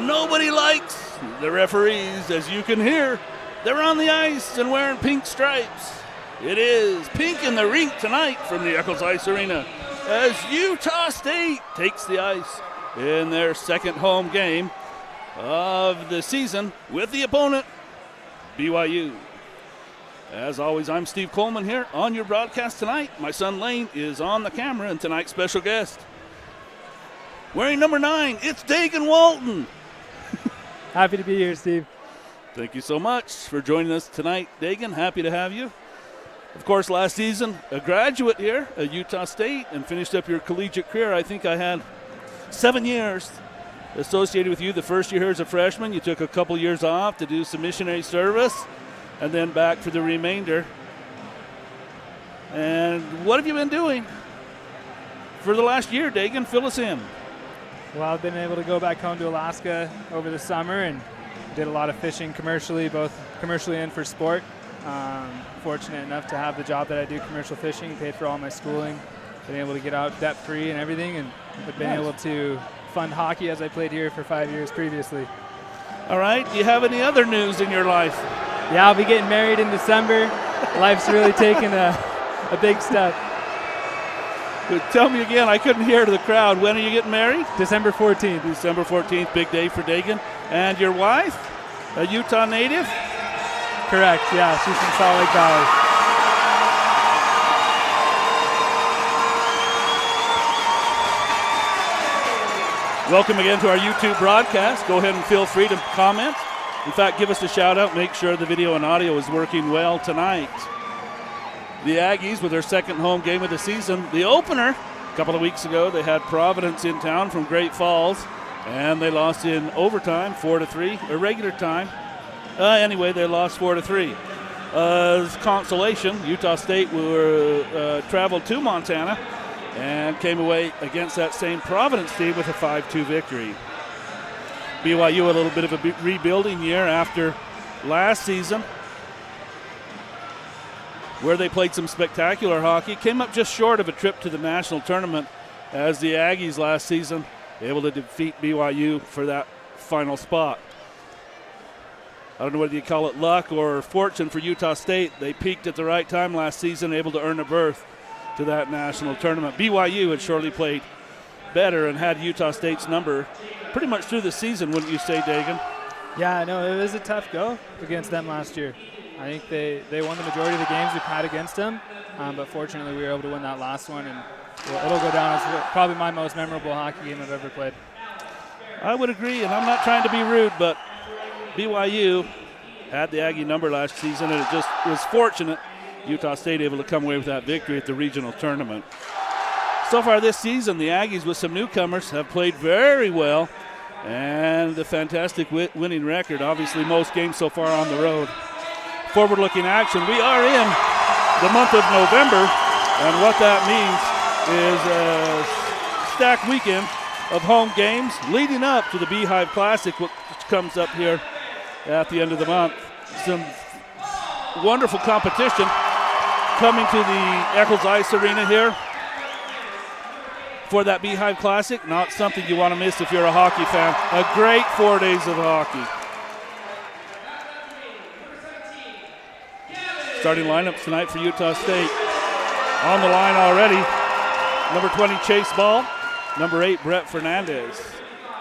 nobody likes the referees, as you can hear. They're on the ice and wearing pink stripes. It is pink in the rink tonight from the Eccles Ice Arena as Utah State takes the ice in their second home game of the season with the opponent, BYU. As always, I'm Steve Coleman here on your broadcast tonight. My son Lane is on the camera, and tonight's special guest, wearing number 9, it's Dagan Walton. Happy to be here, Steve. Thank you so much for joining us tonight, Dagan. Happy to have you. Of course, last season, a graduate here at Utah State and finished up your collegiate career. I think I had 7 years associated with you. The first year here as a freshman, you took a couple years off to do some missionary service and then back for the remainder. And what have you been doing for the last year, Dagan? Fill us in. Well, I've been able to go back home to Alaska over the summer and did a lot of fishing commercially, both commercially and for sport. Fortunate enough to have the job that I do, commercial fishing, paid for all my schooling, been able to get out debt-free and everything, and have been able to fund hockey as I played here for 5 years previously. All right, do you have any other news in your life? Yeah, I'll be getting married in December. Life's really taken a big step. But tell me again, I couldn't hear to the crowd. When are you getting married? December 14th. December 14th, big day for Dagan. And your wife, a Utah native? Correct, yeah, she's from Salt Lake Valley. Welcome again to our YouTube broadcast. Go ahead and feel free to comment. In fact, give us a shout out. Make sure the video and audio is working well tonight. The Aggies with their second home game of the season. The opener, a couple of weeks ago, they had Providence in town from Great Falls, and they lost in overtime, 4-3, or regular time. Anyway, they lost 4-3. As consolation, Utah State traveled to Montana and came away against that same Providence team with a 5-2 victory. BYU a little bit of a rebuilding year after last season, where they played some spectacular hockey, came up just short of a trip to the national tournament as the Aggies last season able to defeat BYU for that final spot. I don't know whether you call it luck or fortune for Utah State. They peaked at the right time last season, able to earn a berth to that national tournament. BYU had surely played better and had Utah State's number pretty much through the season, wouldn't you say, Dagan? Yeah, no, it was a tough go against them last year. I think they won the majority of the games we've had against them, but fortunately we were able to win that last one, and it'll go down as probably my most memorable hockey game I've ever played. I would agree, and I'm not trying to be rude, but BYU had the Aggie number last season, and it just was fortunate Utah State able to come away with that victory at the regional tournament. So far this season, the Aggies with some newcomers have played very well, and a fantastic winning record. Obviously, most games so far on the road. Forward-looking action. We are in the month of November, and what that means is a stacked weekend of home games leading up to the Beehive Classic, which comes up here at the end of the month. Some wonderful competition coming to the Eccles Ice Arena here for that Beehive Classic. Not something you want to miss if you're a hockey fan. A great 4 days of hockey. Starting lineups tonight for Utah State. On the line already, number 20, Chase Ball. Number 8, Brett Fernandez.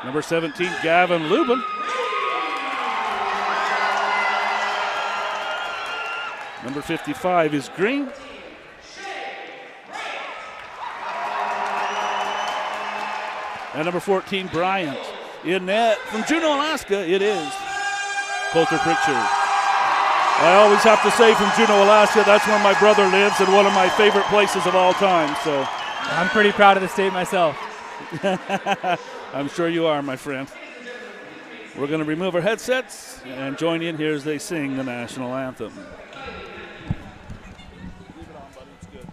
Number 17, Gavin Lubin. Number 55 is Green. And number 14, Bryant. In net from Juneau, Alaska, it is Coulter Pritchard. I always have to say from Juneau, Alaska, that's where my brother lives and one of my favorite places of all time. So I'm pretty proud of the state myself. I'm sure you are, my friend. We're going to remove our headsets and join in here as they sing the national anthem. Leave it on, buddy. It's good.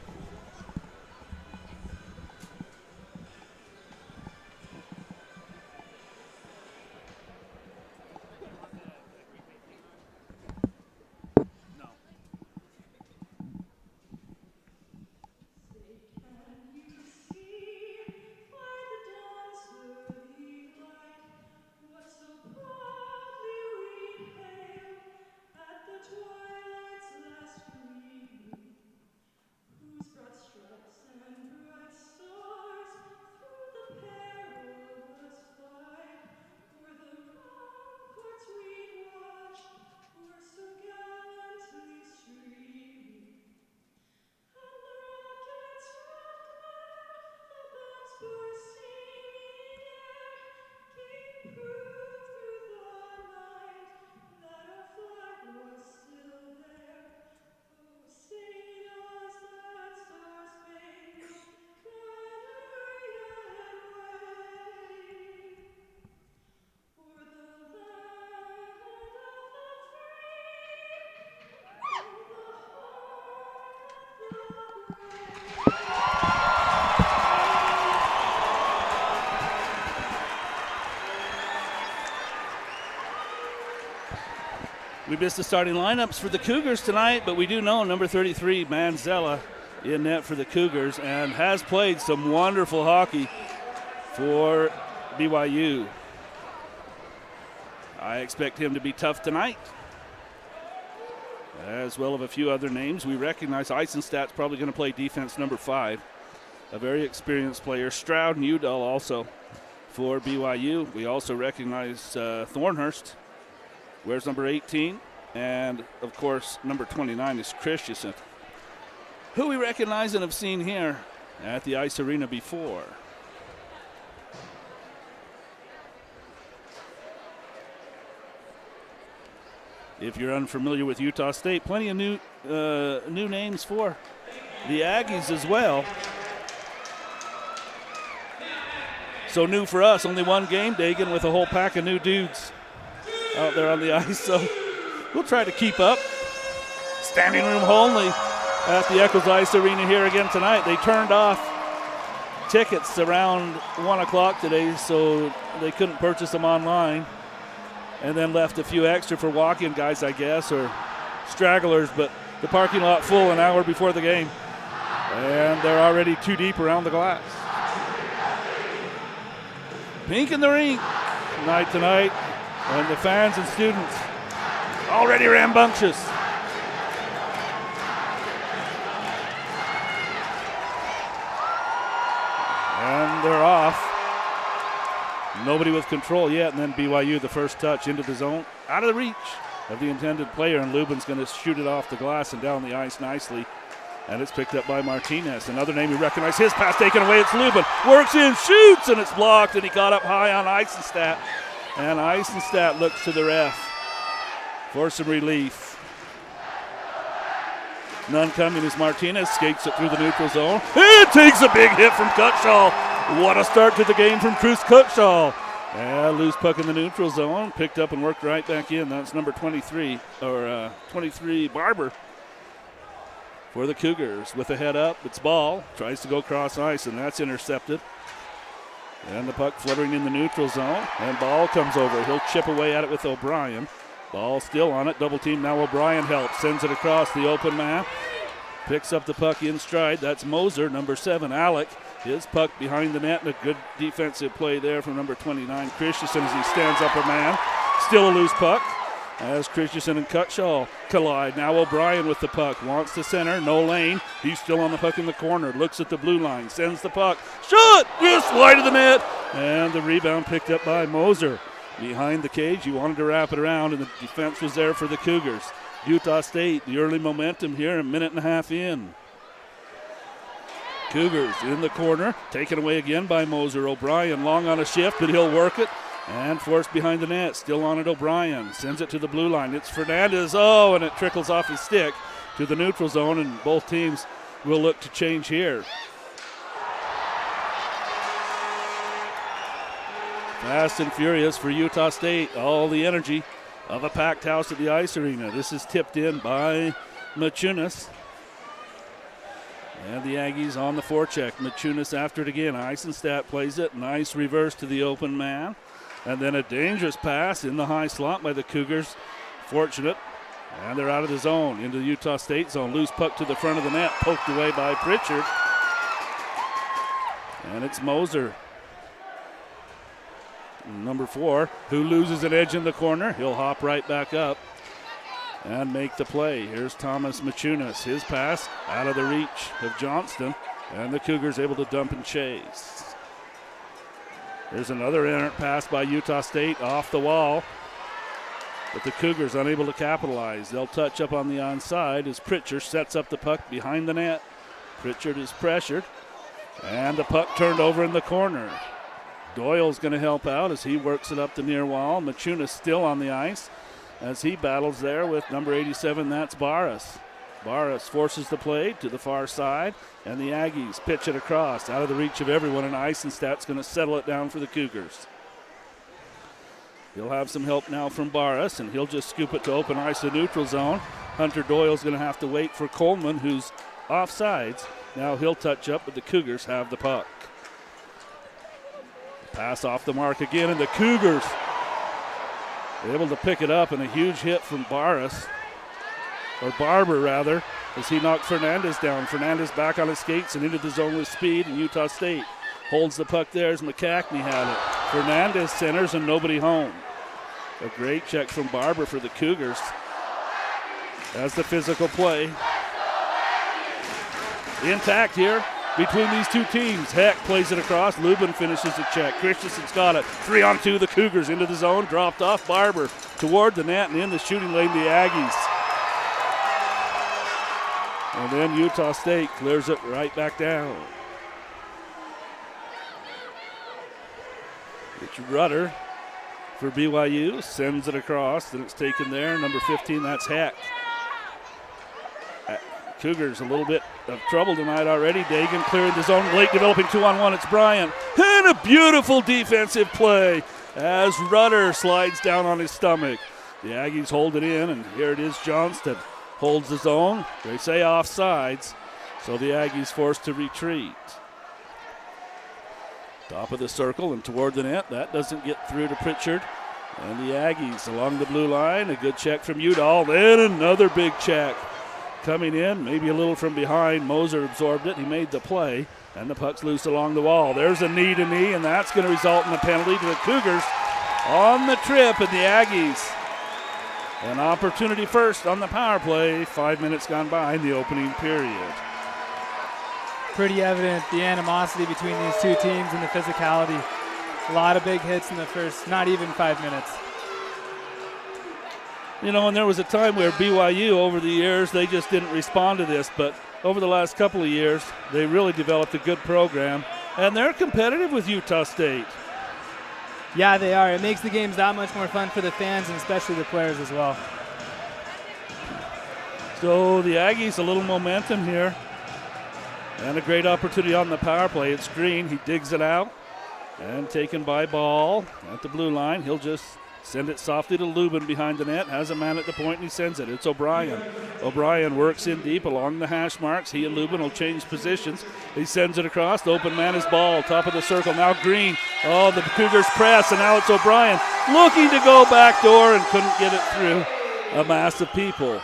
We missed the starting lineups for the Cougars tonight, but we do know number 33, Manzella, in net for the Cougars and has played some wonderful hockey for BYU. I expect him to be tough tonight, as well as a few other names. We recognize Eisenstadt's probably going to play defense number 5, a very experienced player. Stroud and Udall also for BYU. We also recognize Thornhurst wears number 18, and of course number 29 is Christensen, who we recognize and have seen here at the Ice Arena before. If you're unfamiliar with Utah State, plenty of new names for the Aggies as well. So new for us, only one game, Dagan, with a whole pack of new dudes out there on the ice. So we'll try to keep up. Standing room only at the Eccles Ice Arena here again tonight. They turned off tickets around 1 o'clock today, so they couldn't purchase them online. And then left a few extra for walk-in guys, I guess, or stragglers, but the parking lot full an hour before the game. And they're already too deep around the glass. Pink in the rink night tonight, and the fans and students already rambunctious. And they're off. Nobody with control yet, and then BYU, the first touch into the zone, out of the reach of the intended player, and Lubin's going to shoot it off the glass and down the ice nicely, and it's picked up by Martinez. Another name you recognize, his pass taken away, it's Lubin, works in, shoots, and it's blocked, and he got up high on Eisenstadt, and Eisenstadt looks to the ref for some relief. None coming as Martinez skates it through the neutral zone. It takes a big hit from Cutshall. What a start to the game from Cruz Cutshall. Loose puck in the neutral zone. Picked up and worked right back in. That's number 23, or 23, Barber for the Cougars. With a head up, it's ball. Tries to go cross ice, and that's intercepted. And the puck fluttering in the neutral zone. And ball comes over. He'll chip away at it with O'Brien. Ball still on it. Double team. Now O'Brien helps. Sends it across the open man. Picks up the puck in stride. That's Moser, number 7, Alec. His puck behind the net, and a good defensive play there from number 29, Christensen, as he stands up a man. Still a loose puck as Christensen and Cutshall collide. Now O'Brien with the puck. Wants to center. No lane. He's still on the puck in the corner. Looks at the blue line. Sends the puck. Shot! Just wide of the net. And the rebound picked up by Moser. Behind the cage. He wanted to wrap it around, and the defense was there for the Cougars. Utah State, the early momentum here, a minute and a half in. Cougars in the corner, taken away again by Moser. O'Brien long on a shift, but he'll work it. And forced behind the net, still on it O'Brien. Sends it to the blue line. It's Fernandez, and it trickles off his stick to the neutral zone, and both teams will look to change here. Fast and furious for Utah State. All the energy of a packed house at the Ice Arena. This is tipped in by Martinez. And the Aggies on the forecheck. Martinez after it again. Eisenstadt plays it. Nice reverse to the open man. And then a dangerous pass in the high slot by the Cougars. Fortunate. And they're out of the zone into the Utah State zone. Loose puck to the front of the net. Poked away by Pritchard. And it's Moser, number 4, who loses an edge in the corner. He'll hop right back up and make the play. Here's Thomas Machunas. His pass out of the reach of Johnston, and the Cougars able to dump and chase. There's another errant pass by Utah State off the wall, but the Cougars unable to capitalize. They'll touch up on the onside as Pritchard sets up the puck behind the net. Pritchard is pressured, and the puck turned over in the corner. Doyle's going to help out as he works it up the near wall. Machunas still on the ice as he battles there with number 87, that's Barras. Barras forces the play to the far side, and the Aggies pitch it across out of the reach of everyone, and Eisenstadt's going to settle it down for the Cougars. He'll have some help now from Barras, and he'll just scoop it to open ice, the neutral zone. Hunter Doyle's going to have to wait for Coleman, who's offsides. Now he'll touch up, but the Cougars have the puck. Pass off the mark again, and the Cougars able to pick it up, and a huge hit from Barber rather, as he knocked Fernandez down. Fernandez back on his skates and into the zone with speed, and Utah State holds the puck there as McCackney had it. Fernandez centers and nobody home. A great check from Barber for the Cougars. As the physical play intact here between these two teams. Heck plays it across. Lubin finishes the check. Christensen's got it. 3-on-2. The Cougars into the zone. Dropped off. Barber toward the net and in the shooting lane. The Aggies. And then Utah State clears it right back down. It's Rudder for BYU. Sends it across. Then it's taken there. Number 15, that's Heck. Cougars a little bit of trouble tonight already. Dagan clearing the zone. Late developing 2-on-1. It's Bryant. And a beautiful defensive play as Rudder slides down on his stomach. The Aggies hold it in, and here it is. Johnston holds the zone. They say offsides, so the Aggies forced to retreat. Top of the circle and toward the net. That doesn't get through to Pritchard. And the Aggies along the blue line. A good check from Udall. Then another big check. Coming in, maybe a little from behind. Moser absorbed it. He made the play, and the puck's loose along the wall. There's a knee-to-knee, and that's going to result in a penalty to the Cougars on the trip, and the Aggies. An opportunity first on the power play. 5 minutes gone by in the opening period. Pretty evident the animosity between these two teams and the physicality. A lot of big hits in the first, not even 5 minutes. You know, and there was a time where BYU over the years, they just didn't respond to this, but over the last couple of years, they really developed a good program, and they're competitive with Utah State. Yeah, they are. It makes the games that much more fun for the fans and especially the players as well. So the Aggies, a little momentum here, and a great opportunity on the power play. It's Green. He digs it out, and taken by Ball at the blue line. He'll just send it softly to Lubin behind the net. Has a man at the point, and he sends it. It's O'Brien. O'Brien works in deep along the hash marks. He and Lubin will change positions. He sends it across. The open man is Ball. Top of the circle. Now Green. Oh, the Cougars press, and now it's O'Brien looking to go back door and couldn't get it through a mass of people.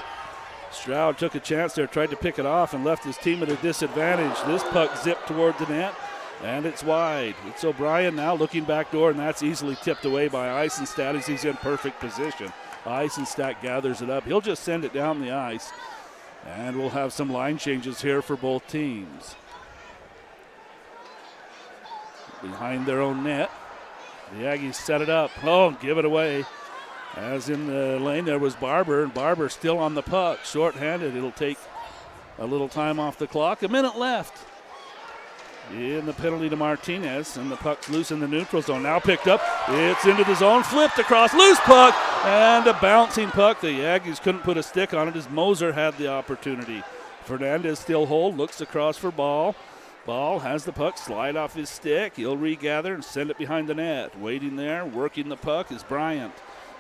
Stroud took a chance there, tried to pick it off, and left his team at a disadvantage. This puck zipped toward the net. And it's wide. It's O'Brien now looking back door, and that's easily tipped away by Eisenstadt as he's in perfect position. Eisenstadt gathers it up. He'll just send it down the ice. And we'll have some line changes here for both teams. Behind their own net. The Aggies set it up. Oh, give it away. As in the lane there was Barber, and Barber still on the puck. Short-handed. It'll take a little time off the clock. A minute left. In the penalty to Martinez, and the puck's loose in the neutral zone. Now picked up. It's into the zone, flipped across, loose puck, and a bouncing puck. The Aggies couldn't put a stick on it as Moser had the opportunity. Fernandez still hold, looks across for Ball. Ball has the puck slide off his stick. He'll regather and send it behind the net. Waiting there, working the puck is Bryant.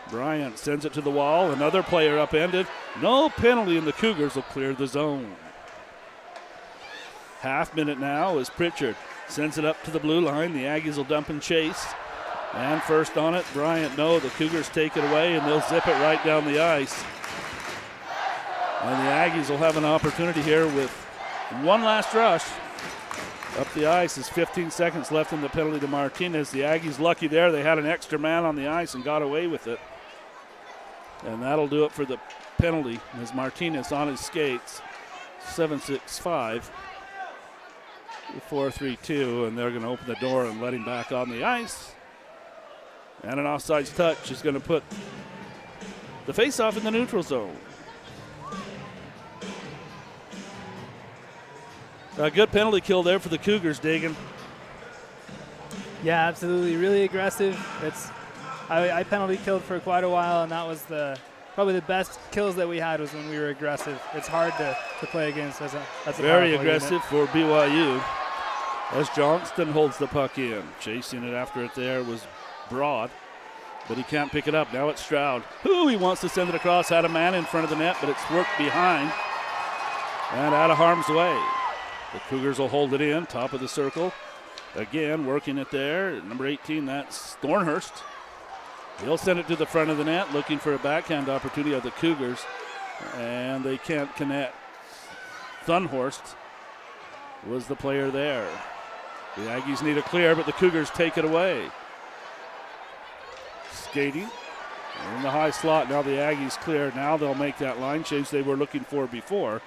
Bryant sends it to the wall. Another player upended. No penalty, and the Cougars will clear the zone. Half minute now as Pritchard sends it up to the blue line. The Aggies will dump and chase. And first on it, Bryant. No, the Cougars take it away, and they'll zip it right down the ice. And the Aggies will have an opportunity here with one last rush. Up the ice is 15 seconds left in the penalty to Martinez. The Aggies lucky there. They had an extra man on the ice and got away with it. And that'll do it for the penalty as Martinez on his skates. 7-6-5. 4-3-2, and they're going to open the door and let him back on the ice. And an offsides touch is going to put the face-off in the neutral zone. A good penalty kill there for the Cougars, Dagan. Yeah, absolutely. Really aggressive. I penalty killed for quite a while, and that was probably the best kills that we had was when we were aggressive. It's hard to play against as a very aggressive for BYU as Johnston holds the puck in. Chasing it after it there was Broad, but he can't pick it up. Now it's Stroud. He wants to send it across. Had a man in front of the net, but it's worked behind and out of harm's way. The Cougars will hold it in, top of the circle. Again, working it there. Number 18, that's Thornhurst. He'll send it to the front of the net, looking for a backhand opportunity of the Cougars, and they can't connect. Thunhorst was the player there. The Aggies need a clear, but the Cougars take it away. Skating in the high slot. Now the Aggies clear. Now they'll make that line change they were looking for before.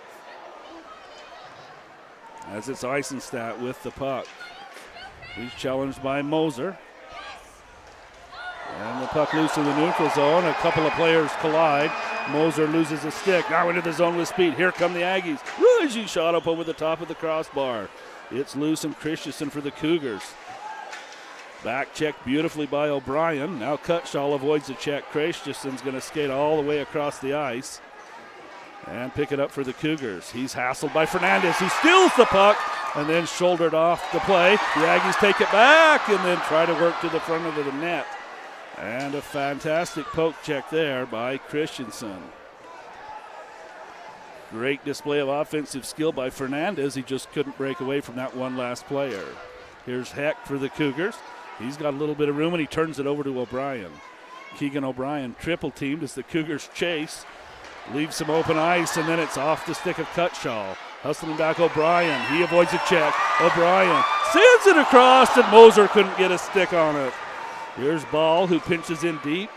As it's Eisenstadt with the puck. He's challenged by Moser. And the puck loose in the neutral zone. A couple of players collide. Moser loses a stick. Now into the zone with speed. Here come the Aggies. She shot up over the top of the crossbar. It's loose and Christensen for the Cougars. Back check beautifully by O'Brien. Now Cutshall avoids the check. Christensen's going to skate all the way across the ice and pick it up for the Cougars. He's hassled by Fernandez, who steals the puck and then shouldered off the play. The Aggies take it back and then try to work to the front of the net. And a fantastic poke check there by Christensen. Great display of offensive skill by Fernandez. He just couldn't break away from that one last player. Here's Heck for the Cougars. He's got a little bit of room and he turns it over to O'Brien. Keegan O'Brien triple teamed as the Cougars chase. Leaves some open ice and then it's off the stick of Cutshall. Hustling back O'Brien. He avoids a check. O'Brien sends it across and Moser couldn't get a stick on it. Here's Ball, who pinches in deep.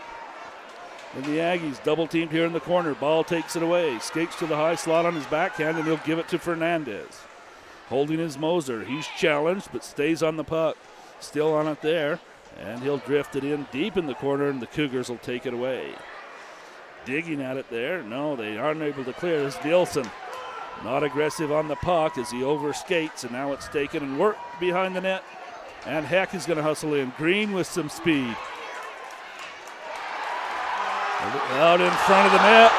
And the Aggies double teamed here in the corner. Ball takes it away. Skates to the high slot on his backhand and he'll give it to Fernandez. Holding is Moser. He's challenged but stays on the puck. Still on it there. And he'll drift it in deep in the corner and the Cougars will take it away. Digging at it there. No, they aren't able to clear. This Nielsen. Not aggressive on the puck as he overskates and now it's taken and worked behind the net. And Heck is going to hustle in. Green with some speed. Out in front of the net.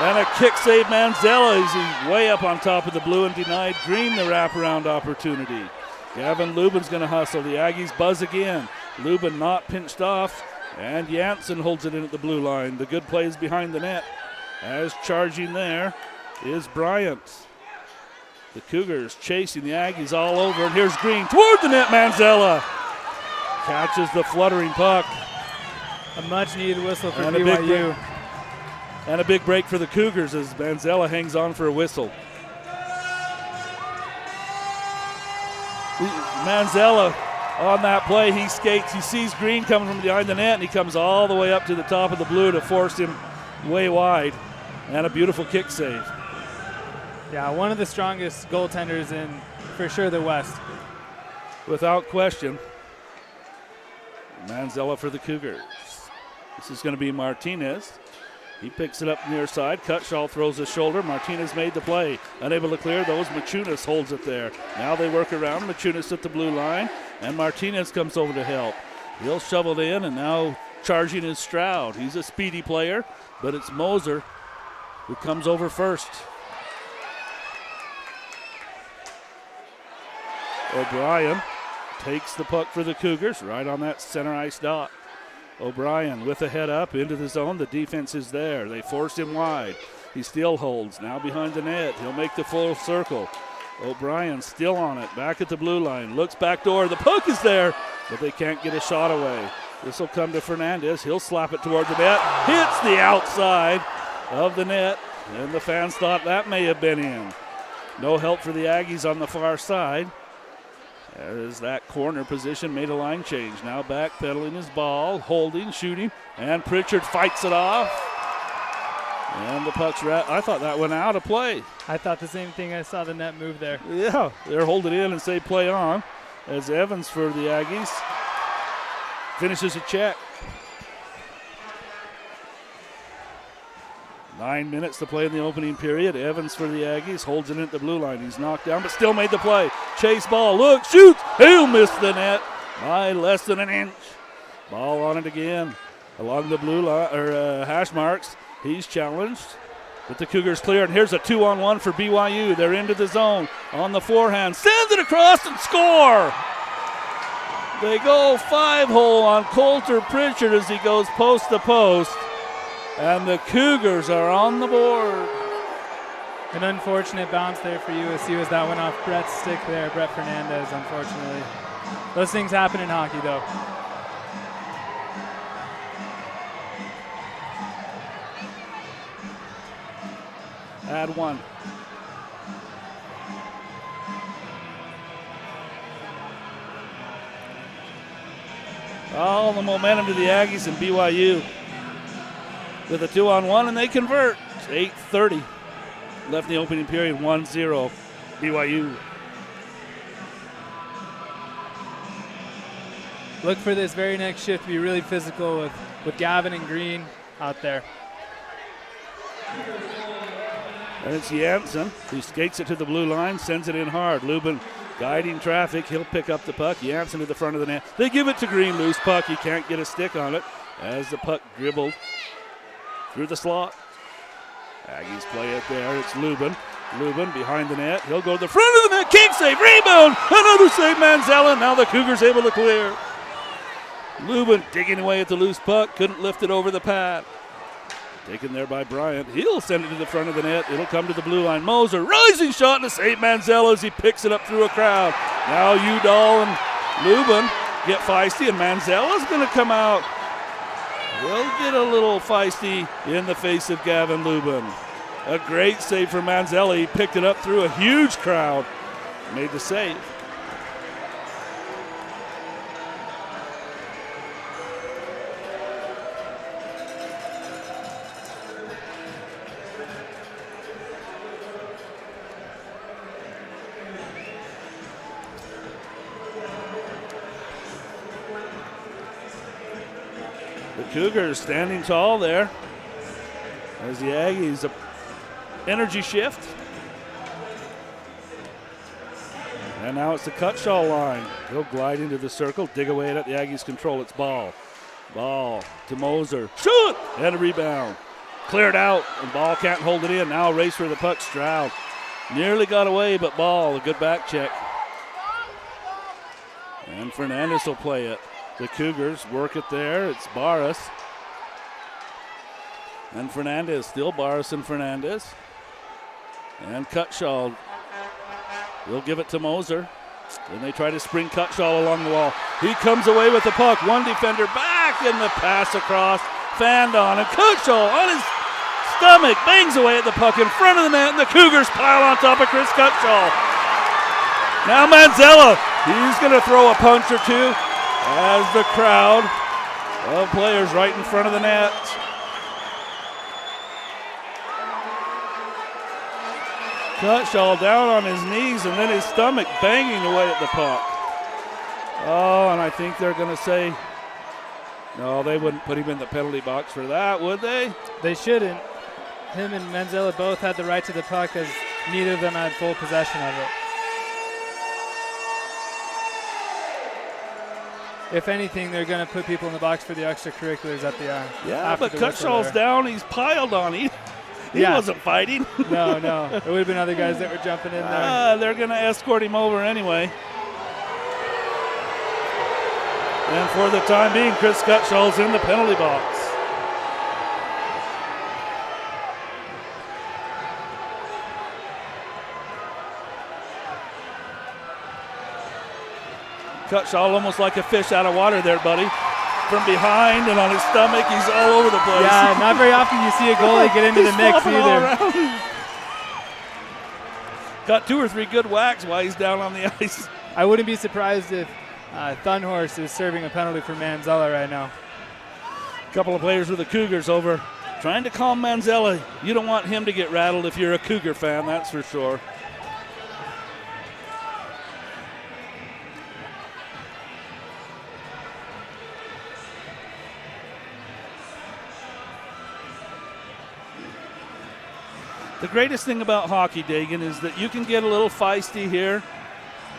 And a kick save Manzella. He's way up on top of the blue and denied Green the wraparound opportunity. Gavin Lubin's going to hustle. The Aggies buzz again. Lubin not pinched off. And Janssen holds it in at the blue line. The good play is behind the net. As charging there is Bryant. The Cougars chasing the Aggies all over. And here's Green toward the net. Manzella catches the fluttering puck. A much-needed whistle for BYU. And a big break for the Cougars as Manzella hangs on for a whistle. Manzella on that play, he skates. He sees Green coming from behind the net, and he comes all the way up to the top of the blue to force him way wide. And a beautiful kick save. Yeah, one of the strongest goaltenders in, for sure, the West. Without question. Manzella for the Cougars. This is going to be Martinez. He picks it up near side. Cutshall throws his shoulder. Martinez made the play. Unable to clear those. Machunas holds it there. Now they work around. Machunas at the blue line. And Martinez comes over to help. He'll shovel it in, and now charging is Stroud. He's a speedy player, but it's Moser who comes over first. O'Brien takes the puck for the Cougars right on that center ice dot. O'Brien with a head up into the zone. The defense is there. They force him wide. He still holds. Now behind the net. He'll make the full circle. O'Brien still on it. Back at the blue line. Looks back door. The puck is there, but they can't get a shot away. This will come to Fernandez. He'll slap it toward the net. Hits the outside of the net, and the fans thought that may have been in. No help for the Aggies on the far side. As that corner position made a line change. Now backpedaling his ball, holding, shooting, and Pritchard fights it off. And the puck's I thought that went out of play. I thought the same thing. I saw the net move there. Yeah, they're holding in and say play on. As Evans for the Aggies finishes a check. 9 minutes to play in the opening period. Evans for the Aggies holds it in at the blue line. He's knocked down, but still made the play. Chase ball, look, shoots. He'll miss the net by less than an inch. Ball on it again along the blue line or hash marks. He's challenged, but the Cougars clear. And here's a 2-on-1 for BYU. They're into the zone on the forehand. Sends it across and score. They go 5-hole on Coulter Pritchard as he goes post to post. And the Cougars are on the board. An unfortunate bounce there for USU as that went off Brett's stick there, Brett Fernandez, unfortunately. Those things happen in hockey, though. Add one. All the momentum to the Aggies and BYU with a 2-on-1, and they convert. It's 8:30 left in the opening period, 1-0 BYU. Look for this very next shift to be really physical with Gavin and Green out there. And it's Jansen who skates it to the blue line, sends it in hard. Lubin guiding traffic. He'll pick up the puck. Jansen to the front of the net. They give it to Green. Loose puck. He can't get a stick on it as the puck dribbled through the slot. Aggies play it there. It's Lubin. Lubin behind the net. He'll go to the front of the net. Can't save. Rebound. Another save, Manzella. Now the Cougars able to clear. Lubin digging away at the loose puck. Couldn't lift it over the pad. Taken there by Bryant. He'll send it to the front of the net. It'll come to the blue line. Moser, rising shot and a save, Manzella, as he picks it up through a crowd. Now Udall and Lubin get feisty, and Manzella's going to come out. He'll get a little feisty in the face of Gavin Lubin. A great save for Manzella. He picked it up through a huge crowd. Made the save. Cougars standing tall there as the Aggies energy shift. And now it's the Cutshall line. He'll glide into the circle, dig away at it. The Aggies control. It's Ball. Ball to Moser. Shoot! And a rebound. Cleared out, and Ball can't hold it in. Now a race for the puck. Stroud nearly got away, but Ball, a good back check. And Fernandez will play it. The Cougars work it there. It's Barras. And Fernandez, still Barras and Fernandez. And Cutshall will give it to Moser. Then they try to spring Cutshall along the wall. He comes away with the puck. One defender back, and the pass across. Fanned on, and Cutshall on his stomach bangs away at the puck in front of the net, and the Cougars pile on top of Chris Cutshall. Now Manzella, he's going to throw a punch or two as the crowd of players right in front of the net. Cutshall down on his knees, and then his stomach banging away at the puck. Oh, and I think they're going to say, no, they wouldn't put him in the penalty box for that, would they? They shouldn't. Him and Manzella both had the right to the puck, as neither of them had full possession of it. If anything, they're going to put people in the box for the extracurriculars at the end. Yeah, but Cutshall's down. He's piled on. He wasn't fighting. No. There would have been other guys that were jumping in there. They're going to escort him over anyway. And for the time being, Chris Cutshall's in the penalty box. Cutshall almost like a fish out of water there, buddy. From behind and on his stomach, he's all over the place. Yeah, not very often you see a goalie get into the mix either. Got 2 or 3 good whacks while he's down on the ice. I wouldn't be surprised if Thunhorse is serving a penalty for Manzella right now. A couple of players with the Cougars over trying to calm Manzella. You don't want him to get rattled if you're a Cougar fan, that's for sure. The greatest thing about hockey, Dagan, is that you can get a little feisty here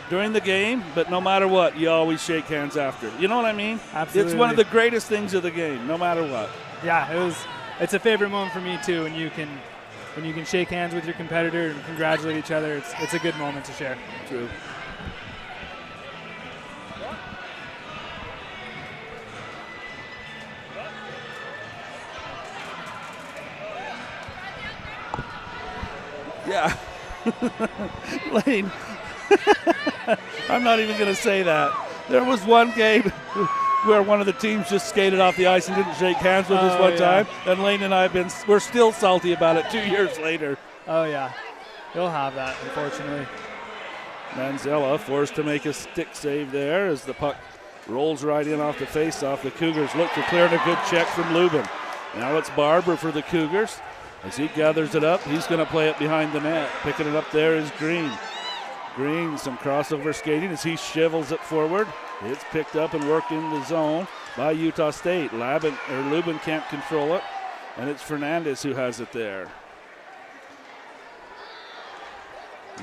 during the game, but no matter what, you always shake hands after. You know what I mean? Absolutely. It's one of the greatest things of the game, no matter what. Yeah, it's a favorite moment for me too, when you can shake hands with your competitor and congratulate each other. It's a good moment to share. True. Yeah. Lane. I'm not even going to say that. There was one game where one of the teams just skated off the ice and didn't shake hands with us one time, and Lane and I we're still salty about it 2 years later. Oh, yeah. He'll have that, unfortunately. Manzella forced to make a stick save there as the puck rolls right in off the faceoff. The Cougars look to clear, and a good check from Lubin. Now it's Barber for the Cougars. As he gathers it up, he's going to play it behind the net. Picking it up there is Green. Green, some crossover skating as he shovels it forward. It's picked up and worked in the zone by Utah State. Lubin can't control it, and it's Fernandez who has it there.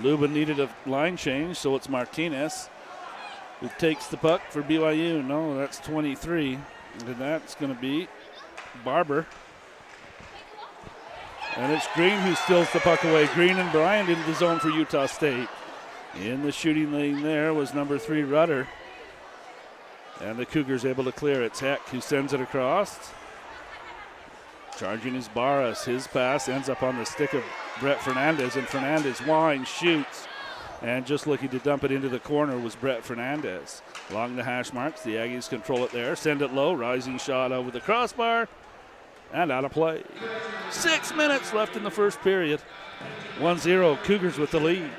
Lubin needed a line change, so it's Martinez who takes the puck for BYU. No, that's 23, and that's going to be Barber. And it's Green who steals the puck away. Green and Bryant into the zone for Utah State. In the shooting lane there was number 3, Rudder. And the Cougars able to clear. It's Heck who sends it across. Charging is Barras. His pass ends up on the stick of Brett Fernandez, and Fernandez winds, shoots, and just looking to dump it into the corner was Brett Fernandez. Along the hash marks, the Aggies control it there, send it low, rising shot over the crossbar, and out of play. 6 minutes left in the first period. 1-0, Cougars with the lead.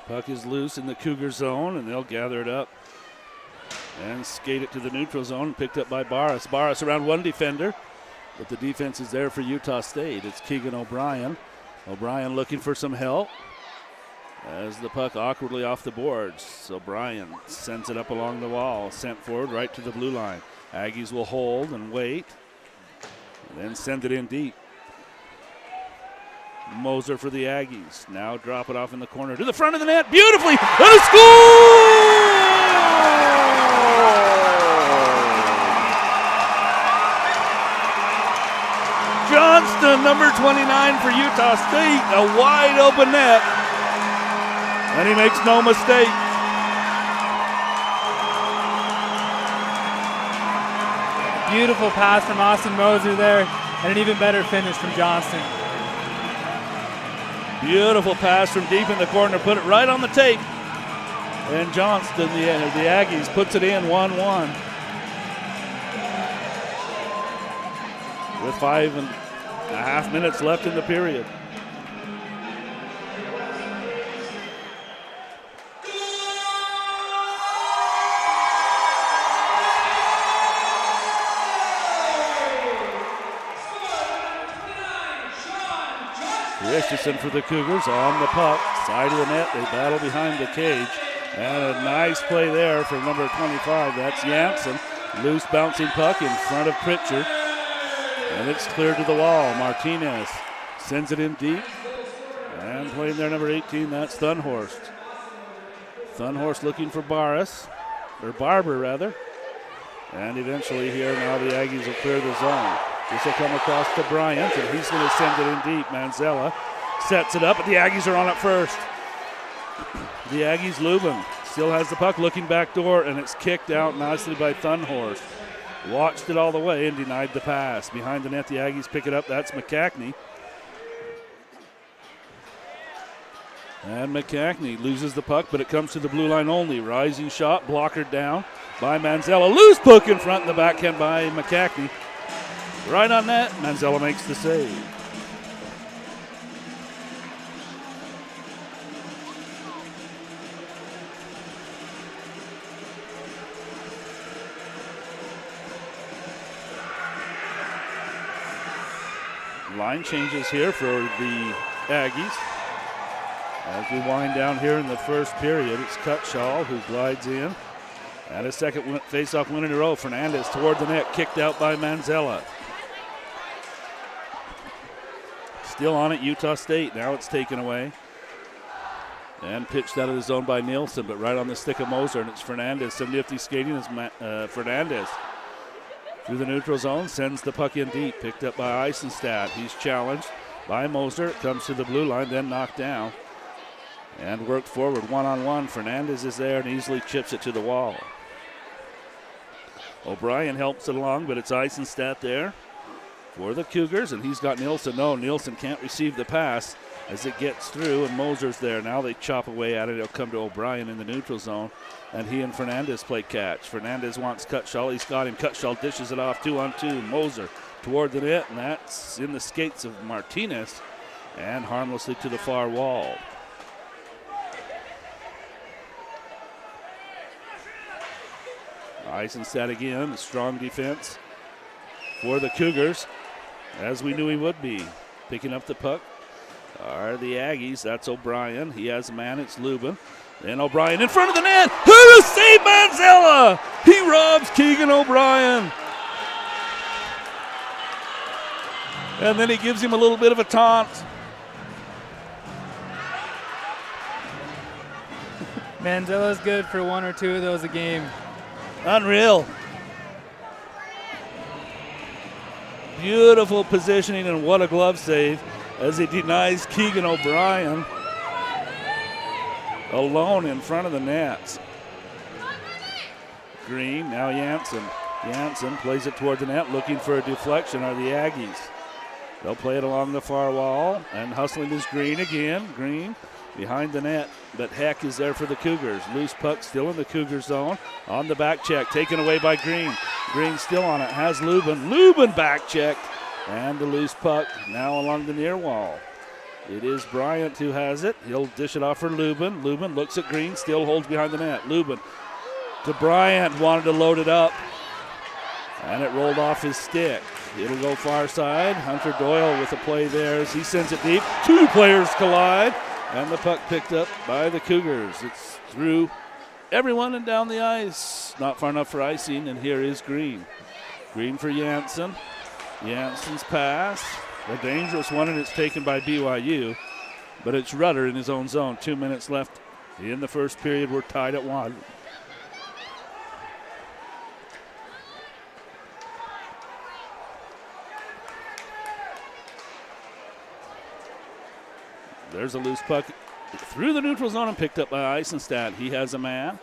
Puck is loose in the Cougar zone, and they'll gather it up and skate it to the neutral zone, picked up by Barras. Barras around one defender, but the defense is there for Utah State. It's Keegan O'Brien. O'Brien looking for some help as the puck awkwardly off the boards. O'Brien sends it up along the wall, sent forward right to the blue line. Aggies will hold and wait, and then send it in deep. Moser for the Aggies. Now drop it off in the corner to the front of the net. Beautifully. And a score! Johnston, number 29 for Utah State. A wide open net. And he makes no mistake. Beautiful pass from Austin Moser there, and an even better finish from Johnston. Beautiful pass from deep in the corner, put it right on the tape. And Johnston, the Aggies, puts it in 1-1. With 5.5 minutes left in the period. Christensen for the Cougars on the puck, side of the net. They battle behind the cage. And a nice play there from number 25. That's Jansen. Loose bouncing puck in front of Pritchard. And it's cleared to the wall. Martinez sends it in deep. And playing there, number 18, that's Thunhorst. Thunhorst looking for Barber rather. And eventually here now the Aggies will clear the zone. This will come across to Bryant, and he's going to send it in deep. Manzella sets it up, but the Aggies are on it first. The Aggies, Lubin still has the puck, looking back door, and it's kicked out nicely by Thunhorst. Watched it all the way and denied the pass. Behind the net, the Aggies pick it up. That's McCackney. And McCackney loses the puck, but it comes to the blue line only. Rising shot, blockered down by Manzella. Loose puck in front, in the backhand by McCackney. Right on net, Manzella makes the save. Line changes here for the Aggies. As we wind down here in the first period, it's Cutshall who glides in. And a second face-off win in a row. Fernandez toward the net, kicked out by Manzella. Still on it, Utah State. Now it's taken away. And pitched out of the zone by Nielsen, but right on the stick of Moser, and it's Fernandez. Some nifty skating as Fernandez through the neutral zone, sends the puck in deep. Picked up by Eisenstadt. He's challenged by Moser. It comes to the blue line, then knocked down. and worked forward one-on-one. Fernandez is there and easily chips it to the wall. O'Brien helps it along, but it's Eisenstadt there for the Cougars, and he's got Nielsen. No, Nielsen can't receive the pass as it gets through, and Moser's there. Now they chop away at it. It'll come to O'Brien in the neutral zone, and he and Fernandez play catch. Fernandez wants Cutshall. He's got him. Cutshall dishes it off 2-on-2. Moser toward the net, and that's in the skates of Martinez and harmlessly to the far wall. Eisenstadt again, a strong defense for the Cougars, as we knew he would be. Picking up the puck are the Aggies. That's O'Brien. He has a man. It's Lubin. Then O'Brien in front of the net. Who to save Manzella? He robs Keegan O'Brien. And then he gives him a little bit of a taunt. Manzella's good for 1 or 2 of those a game. Unreal. Beautiful positioning, and what a glove save as he denies Keegan O'Brien alone in front of the nets. Green, now Janssen. Janssen plays it toward the net, looking for a deflection are the Aggies. They'll play it along the far wall, and hustling is Green again. Green behind the net, but Heck is there for the Cougars. Loose puck still in the Cougar zone. On the back check, taken away by Green. Green still on it, has Lubin. Lubin back checked, and the loose puck now along the near wall. It is Bryant who has it. He'll dish it off for Lubin. Lubin looks at Green, still holds behind the net. Lubin to Bryant, wanted to load it up, and it rolled off his stick. It'll go far side. Hunter Doyle with a play there as he sends it deep. 2 players collide. And the puck picked up by the Cougars. It's through everyone and down the ice. Not far enough for icing, and here is Green. Green for Janssen. Janssen's pass. A dangerous one, and it's taken by BYU. But it's Rudder in his own zone. 2 minutes left in the first period. We're tied at 1. There's a loose puck through the neutral zone and picked up by Eisenstadt. He has a man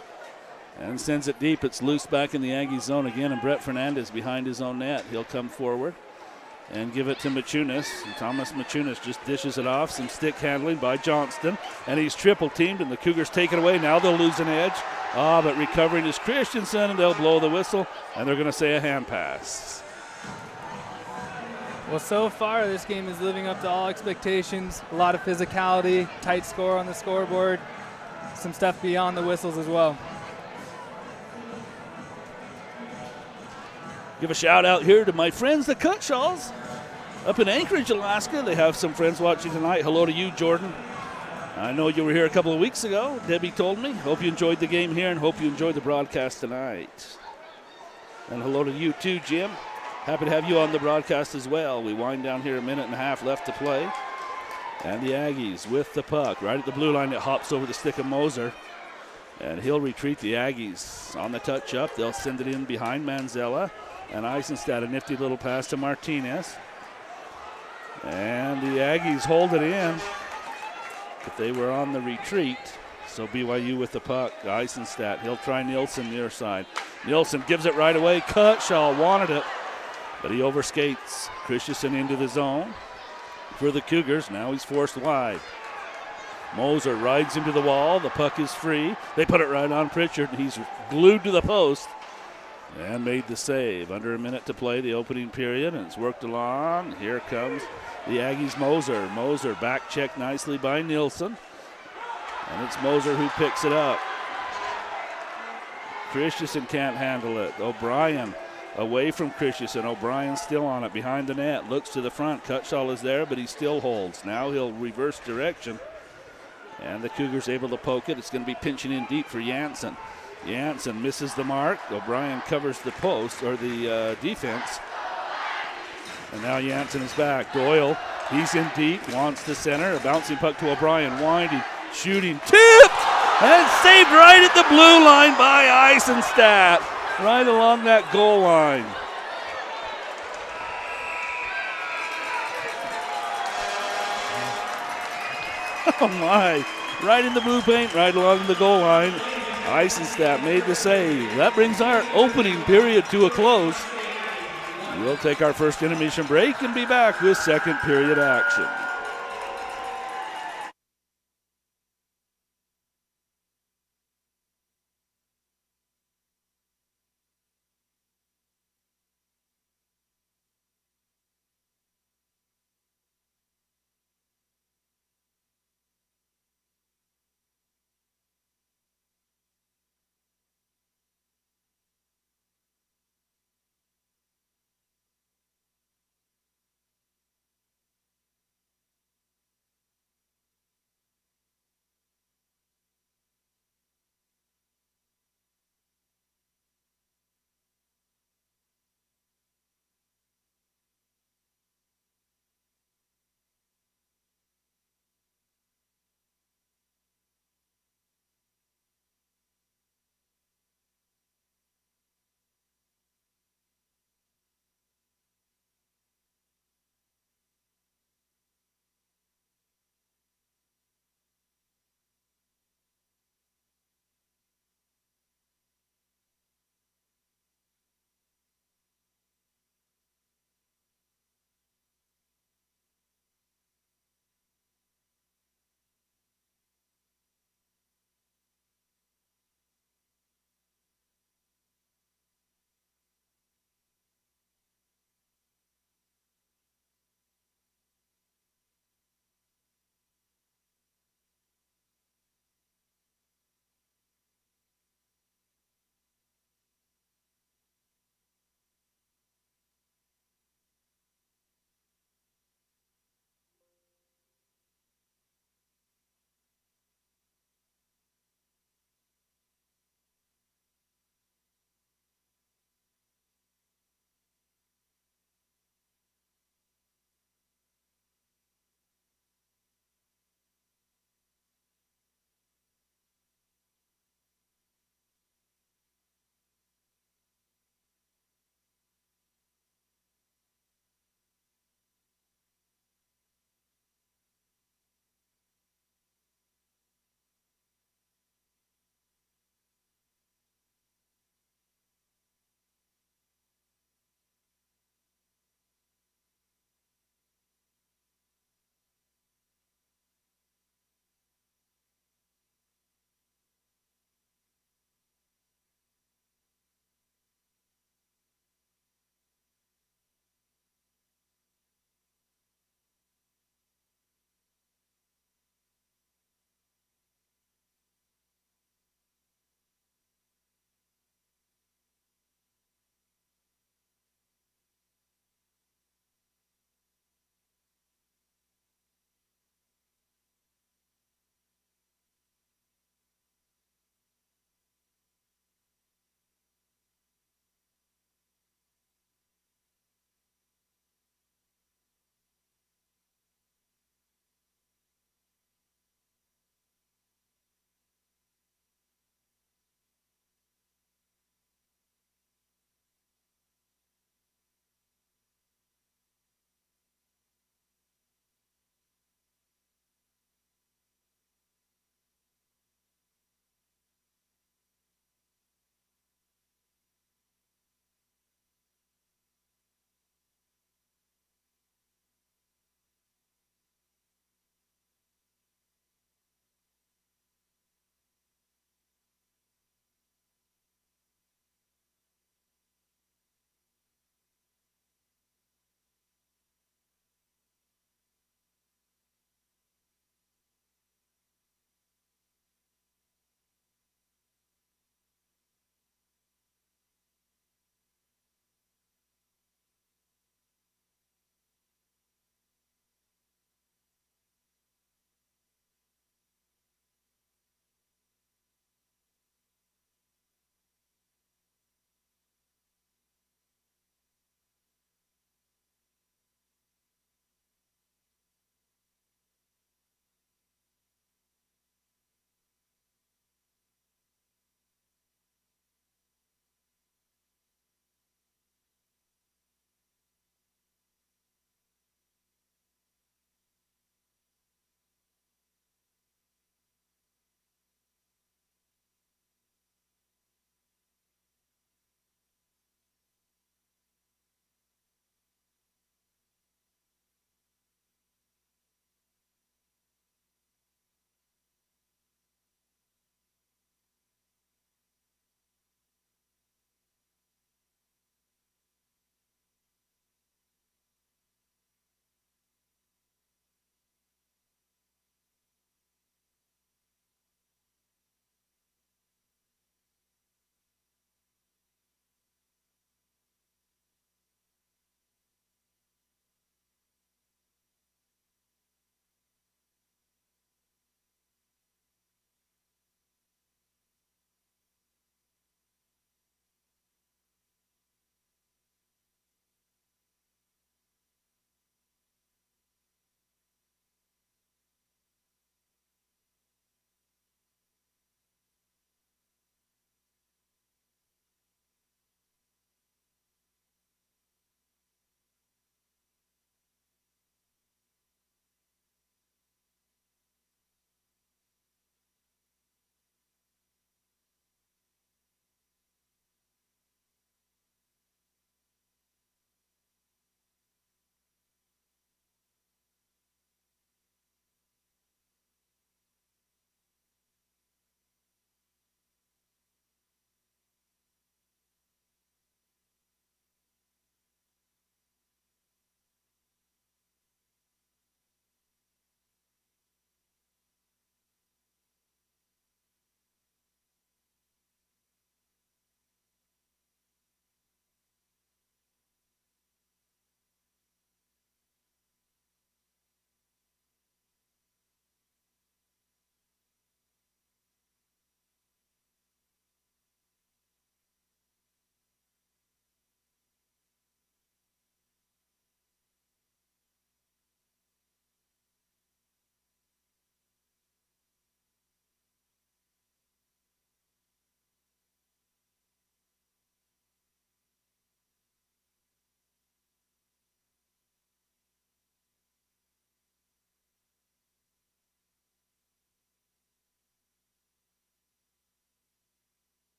and sends it deep. It's loose back in the Aggie zone again, and Brett Fernandez behind his own net. He'll come forward and give it to Machunas. Thomas Machunas just dishes it off. Some stick handling by Johnston, and he's triple teamed, and the Cougars take it away. Now they'll lose an edge. But recovering is Christensen, and they'll blow the whistle, and they're going to say a hand pass. Well, so far this game is living up to all expectations. A lot of physicality, tight score on the scoreboard, some stuff beyond the whistles as well. Give a shout out here to my friends, the Cutshalls, up in Anchorage, Alaska. They have some friends watching tonight. Hello to you, Jordan. I know you were here a couple of weeks ago. Debbie told me. Hope you enjoyed the game here and hope you enjoyed the broadcast tonight. And hello to you too, Jim. Happy to have you on the broadcast as well. We wind down here, 1.5 minutes left to play. And the Aggies with the puck. Right at the blue line, it hops over the stick of Moser. And he'll retreat the Aggies on the touch up. They'll send it in behind Manzella. And Eisenstadt, a nifty little pass to Martinez. And the Aggies hold it in. But they were on the retreat. So BYU with the puck. Eisenstadt, he'll try Nielsen near side. Nielsen gives it right away. Cutshall wanted it, but he overskates. Christensen into the zone for the Cougars. Now he's forced wide. Moser rides him to the wall. The puck is free. They put it right on Pritchard, and he's glued to the post and made the save. Under 1 minute to play the opening period, and it's worked along. Here comes the Aggies' Moser. Moser back checked nicely by Nielsen, and it's Moser who picks it up. Christensen can't handle it. O'Brien away from Christensen. O'Brien still on it behind the net. Looks to the front. Cutshall is there, but he still holds. Now he'll reverse direction. And the Cougars able to poke it. It's going to be pinching in deep for Janssen. Janssen misses the mark. O'Brien covers the post, or the defense. And now Janssen is back. Doyle, he's in deep, wants to center. A bouncing puck to O'Brien. Winding, shooting, tipped! And saved right at the blue line by Eisenstadt. Right along that goal line. Oh my, right in the blue paint, right along the goal line. Eisenstadt made the save. That brings our opening period to a close. We'll take our first intermission break and be back with second period action.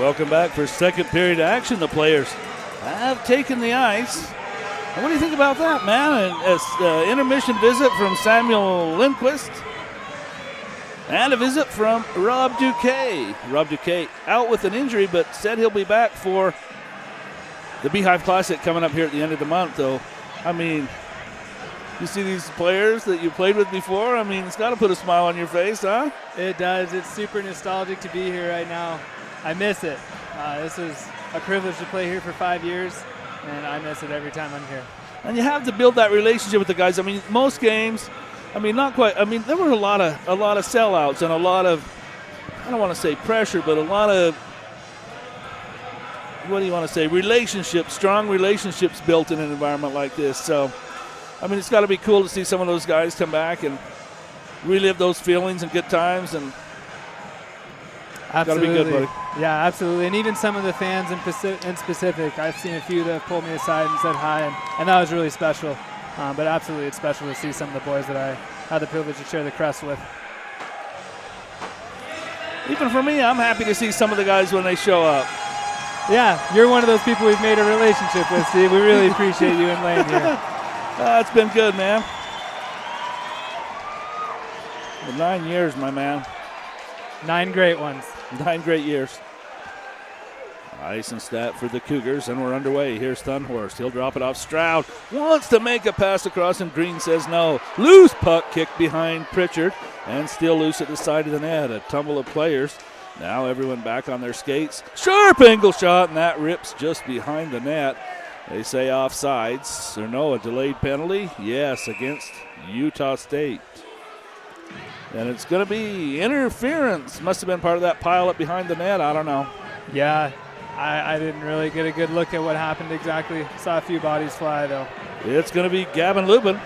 Welcome back for second period action. The players have taken the ice. And what do you think about that, man? An intermission visit from Samuel Lindquist and a visit from Rob Duquet. Rob Duquet out with an injury, but said he'll be back for the Beehive Classic coming up here at the end of the month, though. I mean, you see these players that you played with before, I mean, it's got to put a smile on your face, huh? It does. It's super nostalgic to be here right now. I miss it. This is a privilege to play here for 5 years, and I miss it every time I'm here. And you have to build that relationship with the guys. I mean, most games, I mean, not quite. I mean, there were a lot of sellouts and a lot of, I don't want to say pressure, but a lot of, what do you want to say, relationships, strong relationships built in an environment like this. So, I mean, it's got to be cool to see some of those guys come back and relive those feelings and good times. And absolutely. Got to be good, buddy. Yeah, absolutely. And even some of the fans in specific, I've seen a few that have pulled me aside and said hi, and that was really special. But absolutely, it's special to see some of the boys that I had the privilege to share the crest with. Even for me, I'm happy to see some of the guys when they show up. Yeah, you're one of those people we've made a relationship with, Steve. We really appreciate you and Lane here. It's been good, man. Well, 9 years, my man. 9 great ones. 9 great years. Eisenstadt for the Cougars, and we're underway. Here's Thunhorst. He'll drop it off. Stroud wants to make a pass across, and Green says no. Loose puck kick behind Pritchard, and still loose at the side of the net. A tumble of players. Now everyone back on their skates. Sharp angle shot, and that rips just behind the net. They say offsides, or no, a delayed penalty. Yes, against Utah State. And it's going to be interference. Must have been part of that pile up behind the net. I don't know. Yeah, I didn't really get a good look at what happened exactly. Saw a few bodies fly, though. It's going to be Gavin Lubin,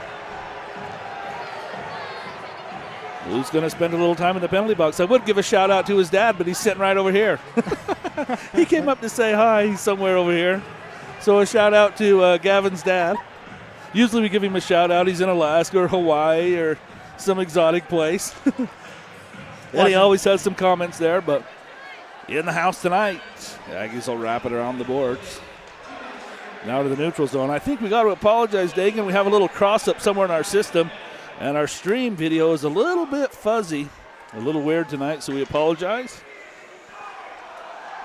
who's going to spend a little time in the penalty box. I would give a shout out to his dad, but he's sitting right over here. He came up to say hi. He's somewhere over here. So a shout out to Gavin's dad. Usually we give him a shout out. He's in Alaska or Hawaii or some exotic place. And he always has some comments there, but in the house tonight. The Aggies will wrap it around the boards. Now to the neutral zone. I think we got to apologize, Dagan. We have a little cross-up somewhere in our system, and our stream video is a little bit fuzzy, a little weird tonight, so we apologize.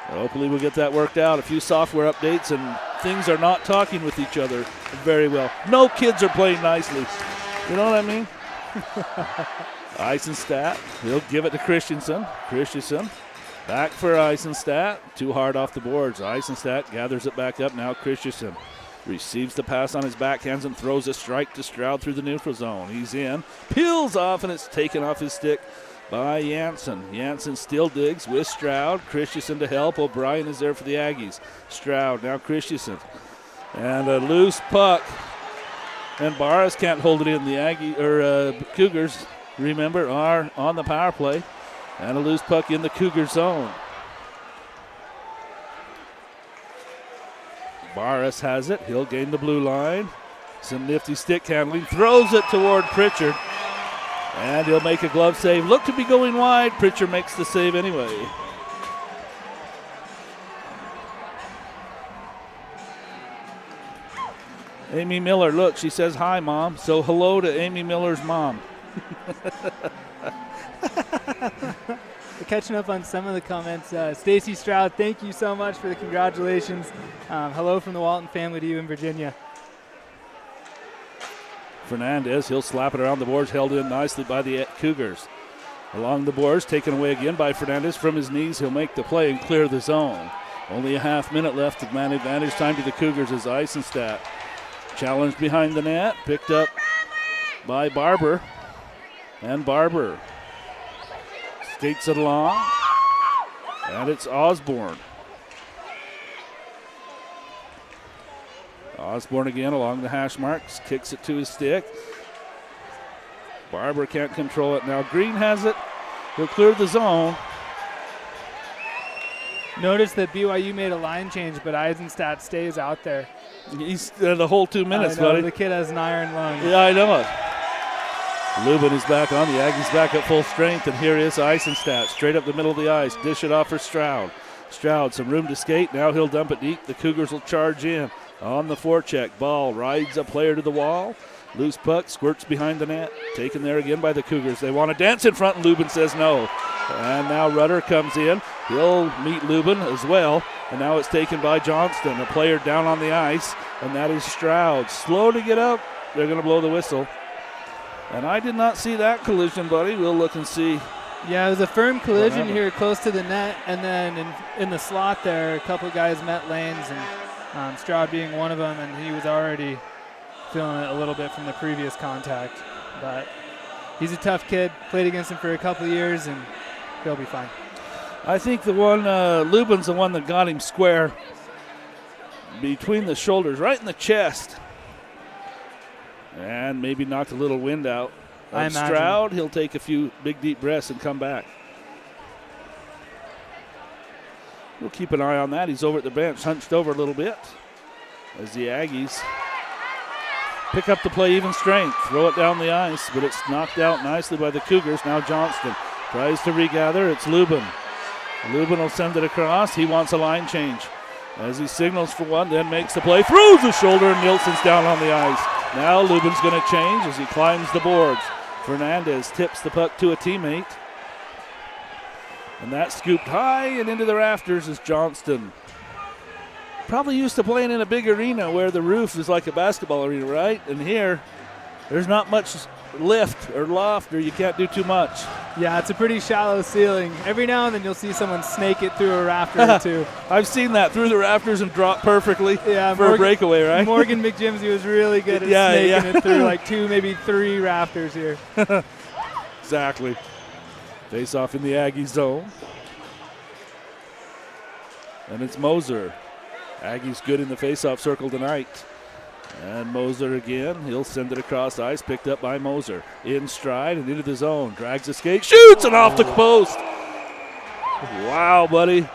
But hopefully we'll get that worked out. A few software updates, and things are not talking with each other very well. No kids are playing nicely. You know what I mean? Eisenstadt, he'll give it to Christensen. Christensen back for Eisenstadt. Too hard off the boards. Eisenstadt gathers it back up. Now Christensen receives the pass on his backhands and throws a strike to Stroud through the neutral zone. He's in, peels off, and it's taken off his stick by Janssen. Janssen still digs with Stroud. Christensen to help. O'Brien is there for the Aggies. Stroud, now Christensen. And a loose puck. And Barras can't hold it in. The Cougars, remember, are on the power play. And a loose puck in the Cougar zone. Barras has it. He'll gain the blue line. Some nifty stick handling. Throws it toward Pritchard. And he'll make a glove save. Looked to be going wide. Pritchard makes the save anyway. Amy Miller, look, she says hi, Mom. So hello to Amy Miller's mom. Catching up on some of the comments. Stacy Stroud, thank you so much for the congratulations. Hello from the Walton family to you in Virginia. Fernandez, he'll slap it around the boards, held in nicely by the Cougars. Along the boards, taken away again by Fernandez. From his knees, he'll make the play and clear the zone. Only a half minute left to man advantage time to the Cougars as Eisenstadt. Challenged behind the net, picked up by Barber. And Barber skates it along. And it's Osborne. Osborne again along the hash marks, kicks it to his stick. Barber can't control it. Now Green has it. He'll clear the zone. Notice that BYU made a line change, but Eisenstadt stays out there. He's the whole 2 minutes, I know, buddy. The kid has an iron lung. Yeah, I know it. Lubin is back on. The Aggies back at full strength, and here is Eisenstadt straight up the middle of the ice. Dish it off for Stroud. Stroud, some room to skate. Now he'll dump it deep. The Cougars will charge in on the forecheck. Ball rides a player to the wall. Loose puck, squirts behind the net. Taken there again by the Cougars. They want to dance in front, and Lubin says no. And now Rudder comes in. He'll meet Lubin as well. And now it's taken by Johnston, a player down on the ice. And that is Stroud. Slow to get up. They're going to blow the whistle. And I did not see that collision, buddy. We'll look and see. Yeah, it was a firm collision here close to the net. And then in the slot there, a couple of guys met lanes, and Stroud being one of them. And he was already feeling it a little bit from the previous contact. But he's a tough kid. Played against him for a couple of years, and he'll be fine. I think the one, Lubin's the one that got him square between the shoulders, right in the chest. And maybe knocked a little wind out. I imagine. Stroud, he'll take a few big, deep breaths and come back. We'll keep an eye on that. He's over at the bench, hunched over a little bit as the Aggies pick up the play even strength, throw it down the ice, but it's knocked out nicely by the Cougars. Now Johnston tries to regather. It's Lubin. Lubin will send it across. He wants a line change. As he signals for one, then makes the play, throws the shoulder, and Nielsen's down on the ice. Now Lubin's going to change as he climbs the boards. Fernandez tips the puck to a teammate. And that scooped high and into the rafters is Johnston. Probably used to playing in a big arena where the roof is like a basketball arena, right? And here, there's not much lift or loft, or you can't do too much. Yeah, it's a pretty shallow ceiling. Every now and then you'll see someone snake it through a rafter or two. I've seen that, through the rafters and drop perfectly for a breakaway, right? Morgan McJimsey was really good at snaking it through like 2, maybe 3 rafters here. Exactly. Face off in the Aggie zone. And it's Moser. Aggies good in the face-off circle tonight. And Moser again. He'll send it across ice. Picked up by Moser. In stride and into the zone. Drags a skate. Shoots and off the post. Wow, buddy.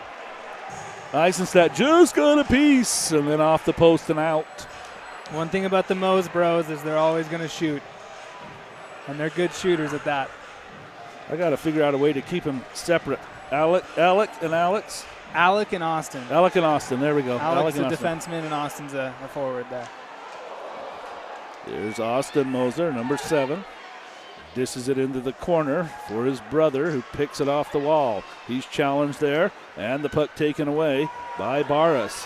Eisenstadt just got a piece. And then off the post and out. One thing about the Mose bros is they're always going to shoot. And they're good shooters at that. I got to figure out a way to keep them separate. Alec and Alex. Alec and Austin. Alec and Austin. There we go. Alec's a defenseman and Austin's a forward there. Here's Austin Moser, number 7. Dishes it into the corner for his brother, who picks it off the wall. He's challenged there, and the puck taken away by Barras.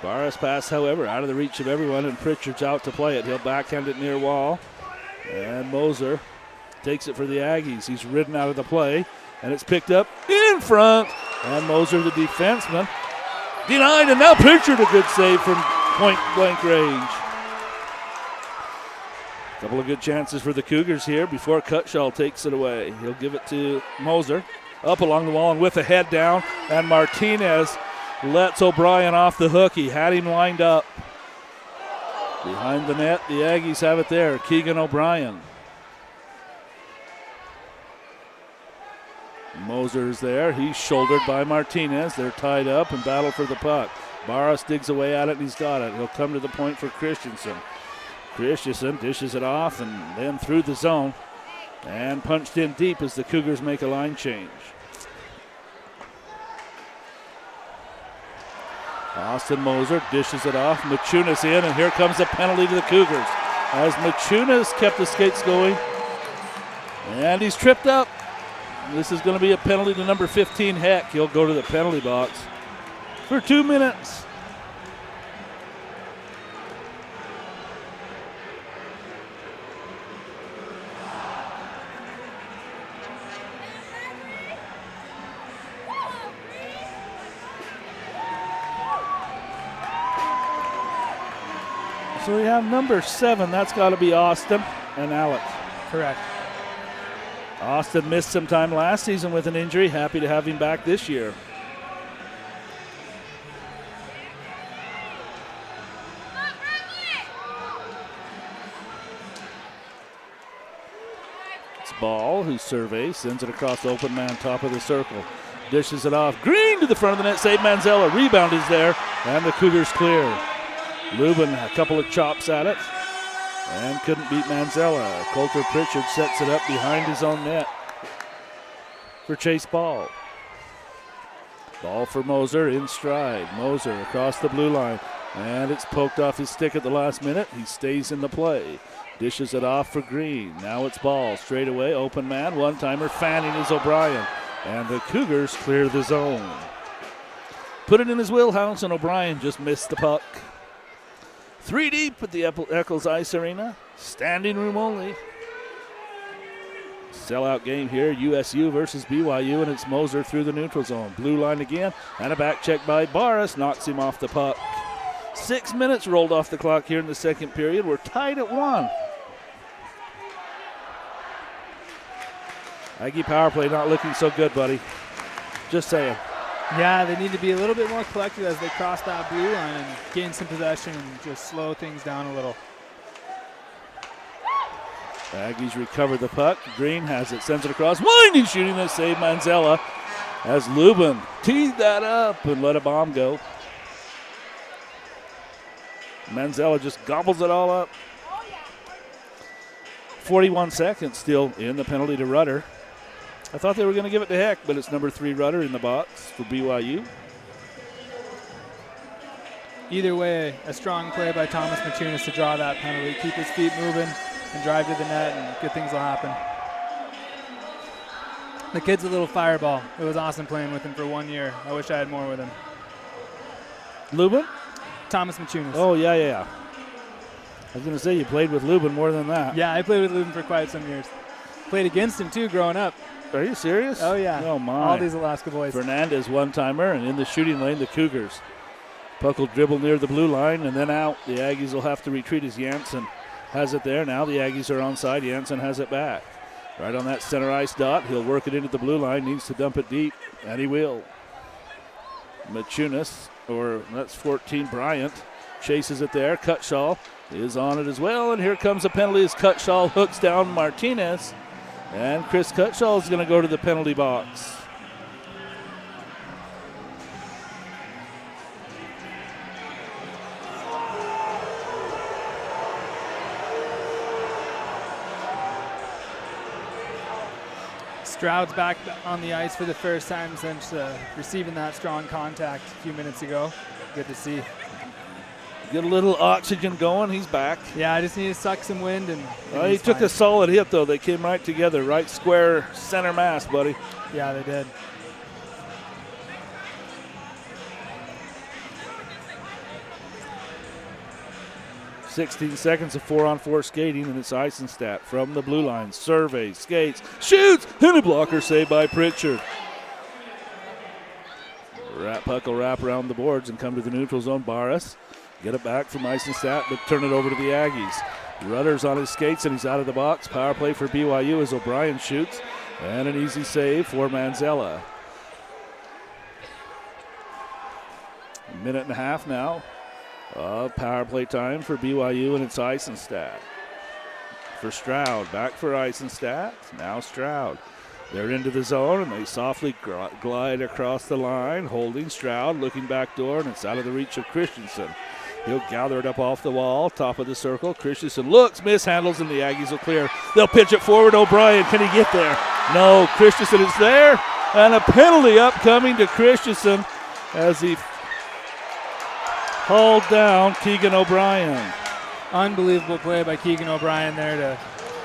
Barras pass, however, out of the reach of everyone, and Pritchard's out to play it. He'll backhand it near wall, and Moser takes it for the Aggies. He's ridden out of the play, and it's picked up in front, and Moser, the defenseman, denied, and now Pritchard, a good save from point-blank range. Couple of good chances for the Cougars here before Cutshall takes it away. He'll give it to Moser. Up along the wall and with a head down. And Martinez lets O'Brien off the hook. He had him lined up. Behind the net, the Aggies have it there. Keegan O'Brien. Moser's there. He's shouldered by Martinez. They're tied up and battle for the puck. Barras digs away at it and he's got it. He'll come to the point for Christensen. Christensen dishes it off and then through the zone and punched in deep as the Cougars make a line change. Austin Moser dishes it off. Machunas in, and here comes a penalty to the Cougars as Machunas kept the skates going. And he's tripped up. This is going to be a penalty to number 15, Heck. He'll go to the penalty box for 2 minutes. So we have number 7. That's got to be Austin and Alec. Correct. Austin missed some time last season with an injury. Happy to have him back this year. It's Ball, who surveys, sends it across the open man, top of the circle. Dishes it off. Green to the front of the net. Save Manzella. Rebound is there, and the Cougars clear. Lubin, a couple of chops at it, and couldn't beat Manzella. Coulter Pritchard sets it up behind his own net for Chase Ball. Ball for Moser in stride. Moser across the blue line. And it's poked off his stick at the last minute. He stays in the play. Dishes it off for Green. Now it's ball straight away. Open man. One-timer. Fanning is O'Brien. And the Cougars clear the zone. Put it in his wheelhouse, and O'Brien just missed the puck. 3 deep at the Eccles Ice Arena. Standing room only. Sellout game here. USU versus BYU, and it's Moser through the neutral zone. Blue line again, and a back check by Barris knocks him off the puck. 6 minutes rolled off the clock here in the second period. We're tied at 1. Aggie power play not looking so good, buddy. Just saying. Yeah, they need to be a little bit more collected as they cross that blue line and gain some possession and just slow things down a little. Aggies recover the puck. Green has it, sends it across. Winding shooting to save Manzella as Lubin teed that up and let a bomb go. Manzella just gobbles it all up. 41 seconds still in the penalty to Rudder. I thought they were going to give it to Heck, but it's number 3 Rudder in the box for BYU. Either way, a strong play by Thomas Martinez to draw that penalty, keep his feet moving and drive to the net, and good things will happen. The kid's a little fireball. It was awesome playing with him for 1 year. I wish I had more with him. Lubin? Thomas Martinez. Oh, yeah. I was going to say you played with Lubin more than that. Yeah, I played with Lubin for quite some years. Played against him, too, growing up. Are you serious? Oh, yeah. Oh, my. All these Alaska boys. Fernandez one-timer, and in the shooting lane, the Cougars. Puck will dribble near the blue line and then out. The Aggies will have to retreat as Jansen has it there. Now the Aggies are onside. Jansen has it back. Right on that center ice dot. He'll work it into the blue line. Needs to dump it deep, and he will. Machunas, or that's 14 Bryant, chases it there. Cutshall is on it as well, and here comes a penalty as Cutshall hooks down Martinez. And Chris Cutshall is going to go to the penalty box. Stroud's back on the ice for the first time since receiving that strong contact a few minutes ago. Good to see. Get a little oxygen going. He's back. Yeah, I just need to suck some wind. And he took a solid hit, though. They came right together. Right square center mass, buddy. Yeah, they did. "16 seconds of 4-on-4 skating, and it's Eisenstadt from the blue line. Surveys, skates, shoots, and a blocker saved by Pritchard. Puck will wrap around the boards and come to the neutral zone. Barris get it back from Eisenstadt, but turn it over to the Aggies. Rudder's on his skates, and he's out of the box. Power play for BYU as O'Brien shoots, and an easy save for Manzella. A minute and a half now of power play time for BYU, and it's Eisenstadt. For Stroud, back for Eisenstadt. Now Stroud. They're into the zone, and they softly glide across the line, holding Stroud, looking back door, and it's out of the reach of Christensen. He'll gather it up off the wall, top of the circle. Christensen looks, mishandles, and the Aggies will clear. They'll pitch it forward. O'Brien, can he get there? No, Christensen is there, and a penalty upcoming to Christensen as he hauled down Keegan O'Brien. Unbelievable play by Keegan O'Brien there to,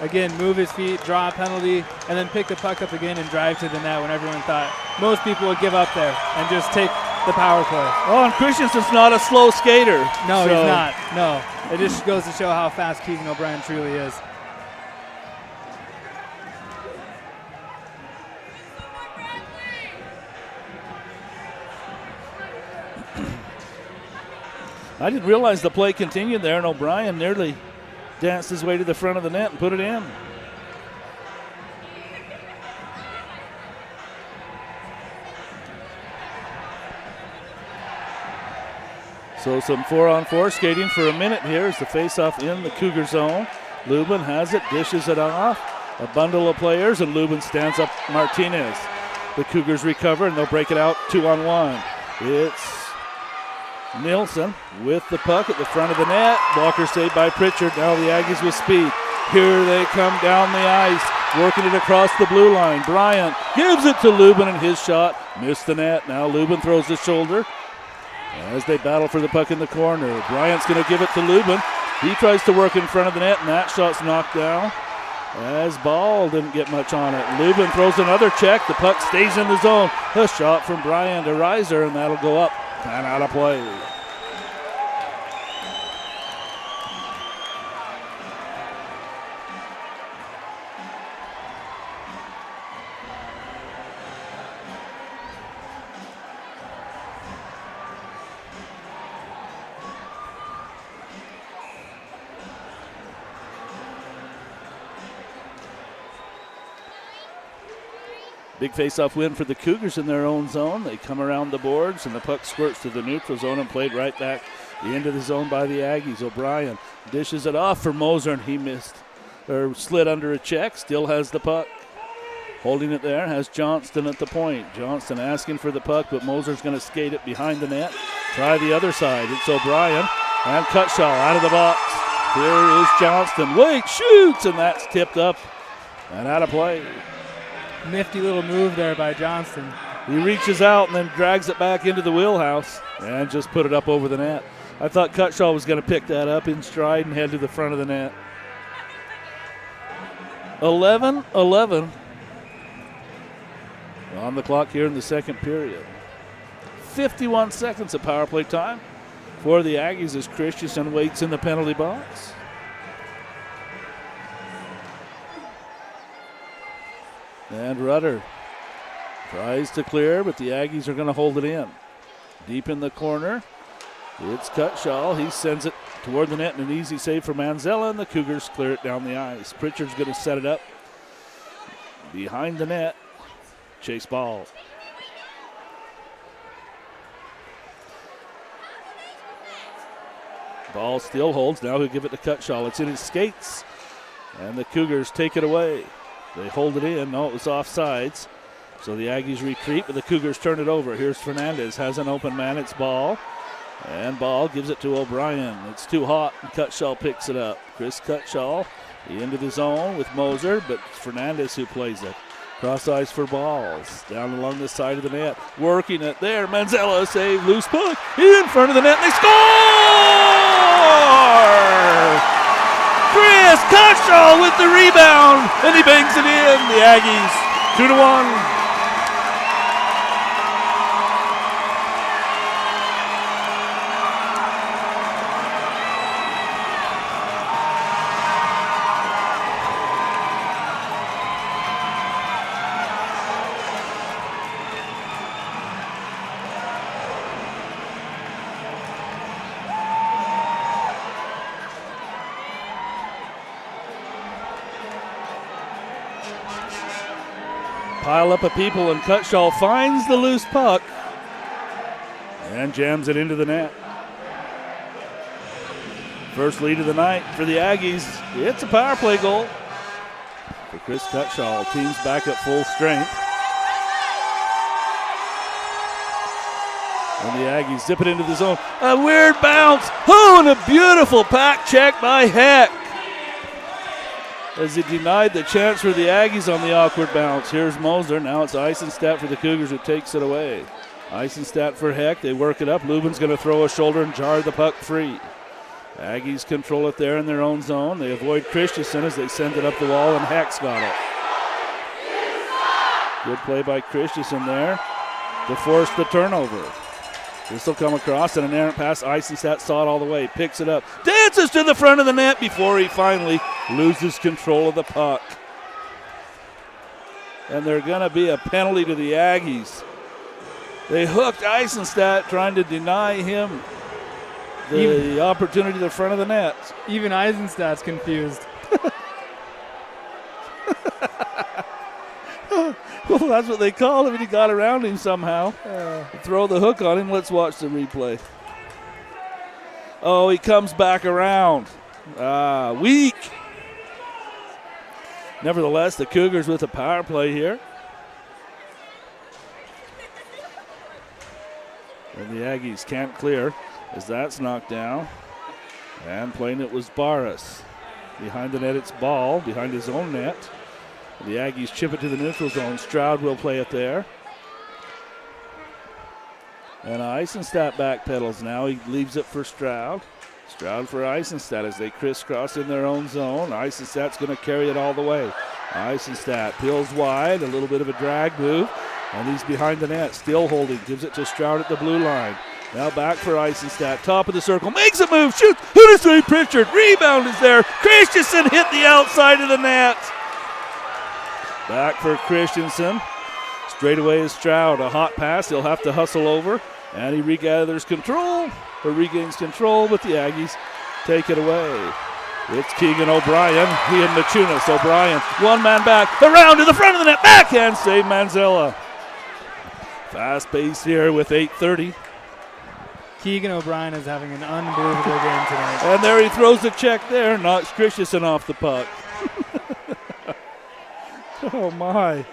again, move his feet, draw a penalty, and then pick the puck up again and drive to the net when everyone thought most people would give up there and just take the power play. Oh, and Christensen's not a slow skater. No, he's not. No. It just goes to show how fast Keegan O'Brien truly is. I didn't realize the play continued there, and O'Brien nearly danced his way to the front of the net and put it in. So some 4-on-4 skating for a minute here as the faceoff in the Cougar zone. Lubin has it, dishes it off. A bundle of players, and Lubin stands up Martinez. The Cougars recover, and they'll break it out 2-on-1. It's Nielsen with the puck at the front of the net. Blocker saved by Pritchard. Now the Aggies with speed. Here they come down the ice. working it across the blue line. Bryant gives it to Lubin, and his shot missed the net. Now Lubin throws the shoulder as they battle for the puck in the corner. Bryant's going to give it to Lubin. He tries to work in front of the net, and that shot's knocked down as Ball didn't get much on it. Lubin throws another check. The puck stays in the zone. A shot from Bryant to Reiser, and that'll go up and out of play. Big face-off win for the Cougars in their own zone. They come around the boards, and the puck squirts to the neutral zone and played right back into the zone by the Aggies. O'Brien dishes it off for Moser, and he missed or slid under a check. Still has the puck. Holding it there has Johnston at the point. Johnston asking for the puck, but Moser's going to skate it behind the net. Try the other side. It's O'Brien and Cutshall out of the box. Here is Johnston. Wait, shoots, and that's tipped up and out of play. Nifty little move there by Johnston. He reaches out and then drags it back into the wheelhouse and just put it up over the net. I thought Cutshall was going to pick that up in stride and head to the front of the net. 11-11 on the clock here in the second period. 51 seconds of power play time for the Aggies as Christensen waits in the penalty box. And Rudder tries to clear, but the Aggies are going to hold it in. Deep in the corner, it's Cutshall. He sends it toward the net, and an easy save for Manzella, and the Cougars clear it down the ice. Pritchard's going to set it up behind the net. Chase Ball. Ball still holds. Now he'll give it to Cutshall. It's in his skates, and the Cougars take it away. They hold it in. No, it was offsides. So the Aggies retreat, but the Cougars turn it over. Here's Fernandez. Has an open man. It's Ball. And Ball gives it to O'Brien. It's too hot, and Cutshall picks it up. Chris Cutshall into the zone with Moser, but it's Fernandez who plays it. Cross ice for Balls. Down along the side of the net. Working it there. Manzella save. Loose puck. In front of the net, and they score! Chris Cutshall with the rebound, and he bangs it in. The Aggies 2-1. Pile up of people, and Cutshall finds the loose puck and jams it into the net. First lead of the night for the Aggies. It's a power play goal for Chris Cutshall. Team's back at full strength. And the Aggies zip it into the zone. A weird bounce. Oh, and a beautiful pack check by Heck, as he denied the chance for the Aggies on the awkward bounce. Here's Moser. Now it's Eisenstadt for the Cougars who takes it away. Eisenstadt for Heck. They work it up. Lubin's going to throw a shoulder and jar the puck free. Aggies control it there in their own zone. They avoid Christensen as they send it up the wall, and Heck's got it. Good play by Christensen there to force the turnover. This will come across, and an errant pass. Eisenstadt saw it all the way. Picks it up. Dances to the front of the net before he finally loses control of the puck. And they're going to be a penalty to the Aggies. They hooked Eisenstadt, trying to deny him the opportunity to the front of the net. Even Eisenstadt's confused. Well, that's what they call him, and he got around him somehow. Throw the hook on him. Let's watch the replay. Oh, he comes back around. Weak. Nevertheless, the Cougars with a power play here. And the Aggies can't clear as that's knocked down. And playing it was Barras. Behind the net, it's Ball, behind his own net. The Aggies chip it to the neutral zone. Stroud will play it there. And Eisenstadt backpedals now. He leaves it for Stroud. Stroud for Eisenstadt as they crisscross in their own zone. Eisenstadt's going to carry it all the way. Eisenstadt peels wide, a little bit of a drag move, and he's behind the net, still holding. Gives it to Stroud at the blue line. Now back for Eisenstadt, top of the circle, makes a move, shoots. Who does say Pritchard? Rebound is there. Christensen hit the outside of the net. Back for Christensen. Straight away is Stroud. A hot pass. He'll have to hustle over. And he regains control, but the Aggies take it away. It's Keegan O'Brien. He and Machunas. O'Brien, one man back. Around to the front of the net. Backhand save Manzella. Fast pace here with 8:30. Keegan O'Brien is having an unbelievable game tonight. And there he throws the check there. Knocks Christensen off the puck. Oh, my.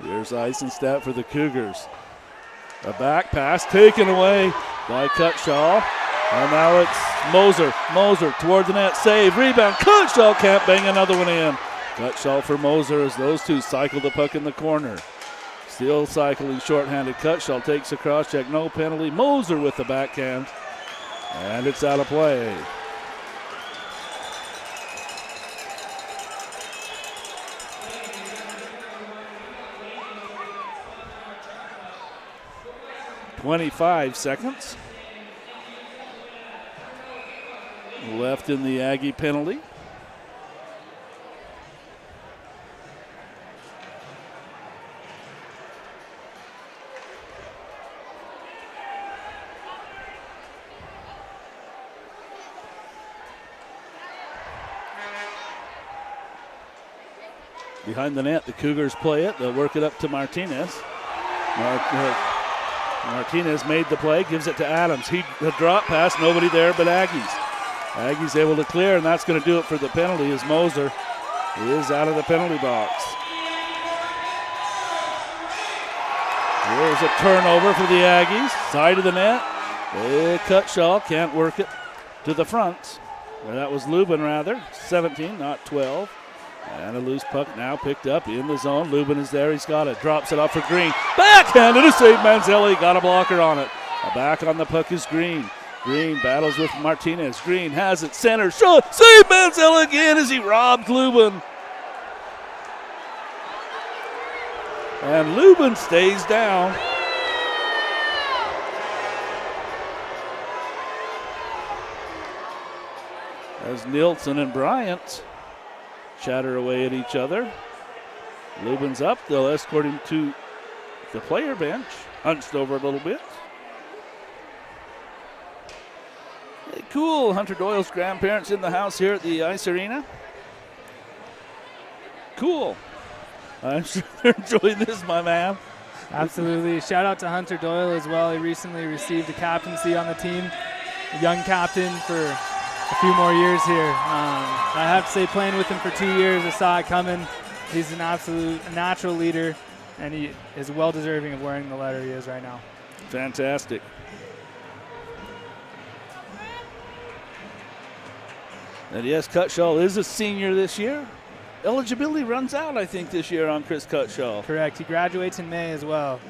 Here's Eisenstadt for the Cougars. A back pass taken away by Cutshall. And now it's Moser. Moser toward the net. Save. Rebound. Cutshall can't bang another one in. Cutshall for Moser as those two cycle the puck in the corner. Still cycling shorthanded. Cutshall takes a cross check. No penalty. Moser with the backhand. And it's out of play. .25 seconds left in the Aggie penalty. Behind the net, the Cougars play it. They'll work it up to Martinez. Martinez made the play, gives it to Adams. He a drop pass, nobody there but Aggies. Aggies able to clear, and that's going to do it for the penalty as Moser is out of the penalty box. There's a turnover for the Aggies. Side of the net. Cutshall can't work it to the front. Well, that was Lubin rather. 17, not 12. And a loose puck now picked up in the zone. Lubin is there. He's got it. Drops it off for Green. Backhanded to save Manzelli. Got a blocker on it. Back on the puck is Green. Green battles with Martinez. Green has it. Center. Shot. Save Manzelli again as he robbed Lubin. And Lubin stays down. As Nielsen and Bryant chatter away at each other. Lubin's up. They'll escort him to the player bench. Hunched over a little bit. Hey, cool. Hunter Doyle's grandparents in the house here at the Ice Arena. Cool. I'm sure they're enjoying this, my man. Absolutely. Shout out to Hunter Doyle as well. He recently received a captaincy on the team. A young captain for a few more years here. I have to say, playing with him for 2 years, I saw it coming. He's an absolute natural leader, and he is well deserving of wearing the letter he is right now. Fantastic. And yes, Cutshall is a senior this year. Eligibility runs out, I think, this year on Chris Cutshall. Correct. He graduates in May as well.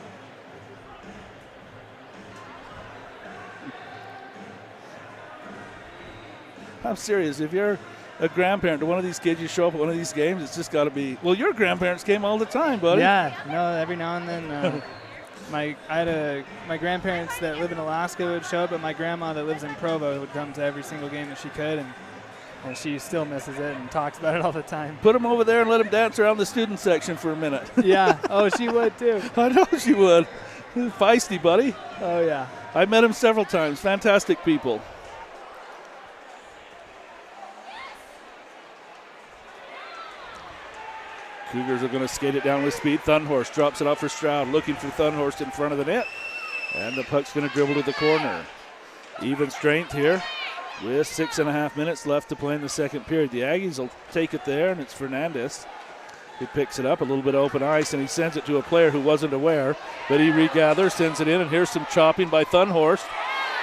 I'm serious. If you're a grandparent to one of these kids, you show up at one of these games, it's just got to be, well, your grandparents came all the time, buddy. Yeah, no, every now and then. My grandparents that live in Alaska would show up, but my grandma that lives in Provo would come to every single game that she could, and she still misses it and talks about it all the time. Put them over there and let them dance around the student section for a minute. Yeah, oh, she would too. I know she would. Feisty, buddy. Oh, yeah. I met him several times. Fantastic people. Cougars are going to skate it down with speed. Thunhorst drops it off for Stroud, looking for Thunhorst in front of the net. And the puck's going to dribble to the corner. Even strength here with 6.5 minutes left to play in the second period. The Aggies will take it there, and it's Fernandez. He picks it up, a little bit of open ice, and he sends it to a player who wasn't aware. But he regathers, sends it in, and here's some chopping by Thunhorst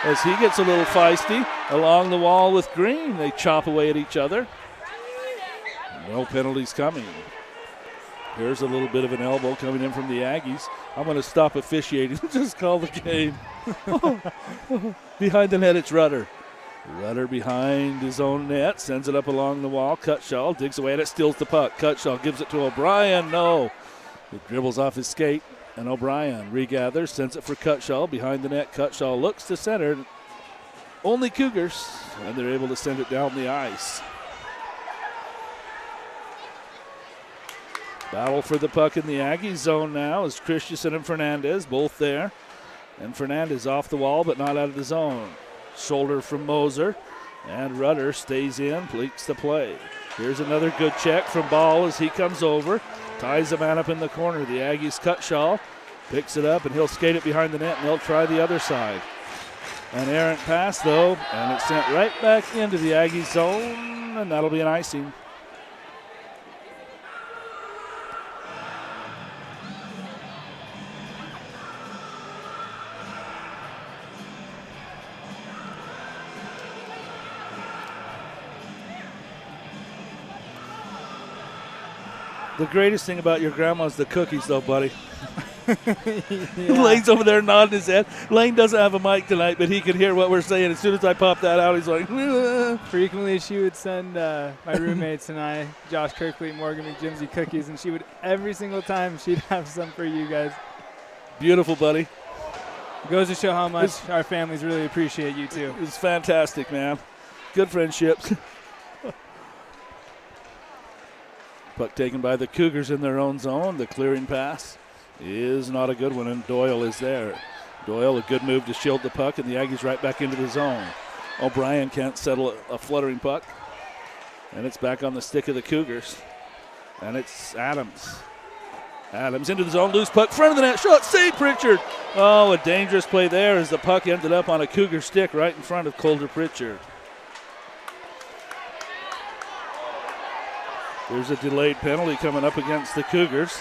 as he gets a little feisty along the wall with Green. They chop away at each other. No penalties coming. Here's a little bit of an elbow coming in from the Aggies. I'm going to stop officiating and just call the game. Behind the net, it's Rudder. Rudder behind his own net, sends it up along the wall. Cutshall digs away at it, steals the puck. Cutshall gives it to O'Brien. No. It dribbles off his skate, and O'Brien regathers, sends it for Cutshall. Behind the net, Cutshall looks to center. Only Cougars, and they're able to send it down the ice. Battle for the puck in the Aggies zone now is Christensen and Fernandez, both there. And Fernandez off the wall, but not out of the zone. Shoulder from Moser, and Rudder stays in, pleats the play. Here's another good check from Ball as he comes over, ties the man up in the corner. The Aggies Cutshall picks it up, and he'll skate it behind the net, and they'll try the other side. An errant pass, though, and it's sent right back into the Aggies zone, and that'll be an icing. The greatest thing about your grandma is the cookies, though, buddy. Yeah. Lane's over there nodding his head. Lane doesn't have a mic tonight, but he can hear what we're saying. As soon as I pop that out, he's like, Frequently, she would send my roommates and I, Josh Kirkley, Morgan McJimsey, cookies, and she would, every single time, she'd have some for you guys. Beautiful, buddy. It goes to show how much our families really appreciate you, too. It's fantastic, man. Good friendships. Puck taken by the Cougars in their own zone. The clearing pass is not a good one, and Doyle is there. Doyle, a good move to shield the puck, and the Aggies right back into the zone. O'Brien can't settle a fluttering puck, and it's back on the stick of the Cougars. And it's Adams. Adams into the zone, loose puck, front of the net, shot, save Pritchard. Oh, a dangerous play there as the puck ended up on a Cougar stick right in front of Colter Pritchard. There's a delayed penalty coming up against the Cougars.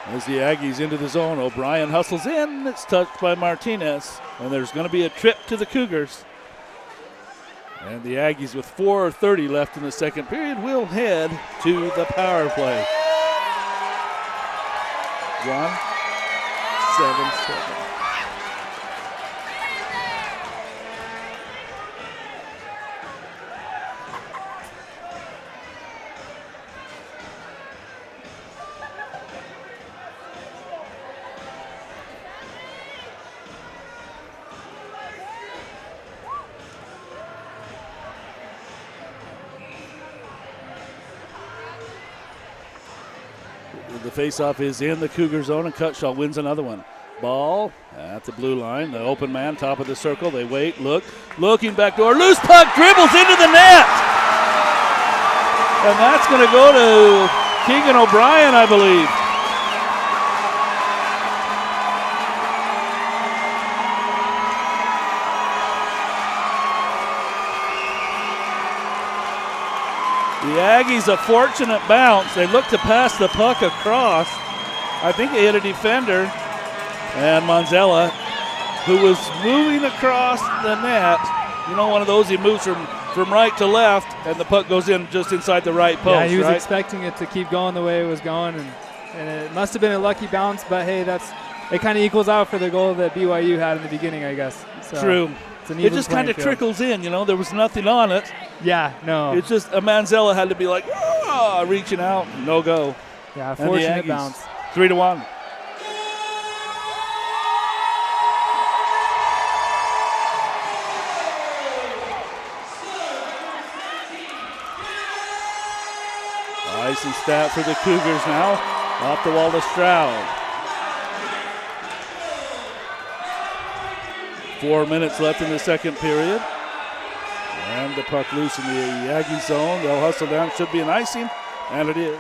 As the Aggies into the zone, O'Brien hustles in. It's touched by Martinez. And there's going to be a trip to the Cougars. And the Aggies, with 4:30 left in the second period, will head to the power play. 1-7-7. The faceoff is in the Cougar zone, and Cutshall wins another one. Ball at the blue line. The open man, top of the circle. They wait, looking backdoor. Loose puck, dribbles into the net. And that's going to go to Keegan O'Brien, I believe. The Aggies a fortunate bounce. They look to pass the puck across. I think they hit a defender. And Manzella, who was moving across the net. You know, one of those, he moves from right to left, and the puck goes in just inside the right post. Yeah, he was right? expecting it to keep going the way it was going, and it must have been a lucky bounce, but hey, it kind of equals out for the goal that BYU had in the beginning, I guess. So True. It just kind of field. trickles in, you know. There was nothing on it. Yeah, no. It's just Manzella had to be like, reaching out, no go. Yeah, fortunate bounce. 3-1. Icy stat for the Cougars now. Off the wall to Stroud. 4 minutes left in the second period. And the puck loose in the Aggie zone. They'll hustle down. Should be an icing. And it is.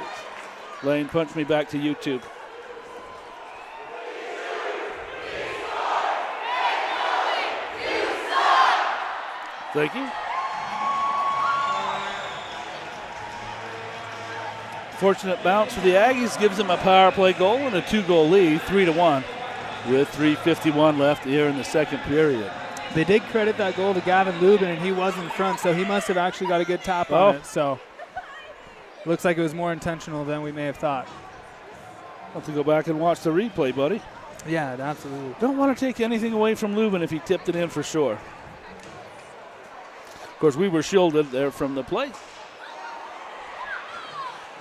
Lane, punch me back to YouTube. Thank you. Fortunate bounce for the Aggies gives them a power play goal and a 2-goal lead, 3-1, with 3:51 left here in the second period. They did credit that goal to Gavin Lubin, and he was in front, so he must have actually got a good tap on it. So looks like it was more intentional than we may have thought. I'll have to go back and watch the replay, buddy. Yeah, absolutely. Don't want to take anything away from Lubin if he tipped it in for sure. Of course, we were shielded there from the plate.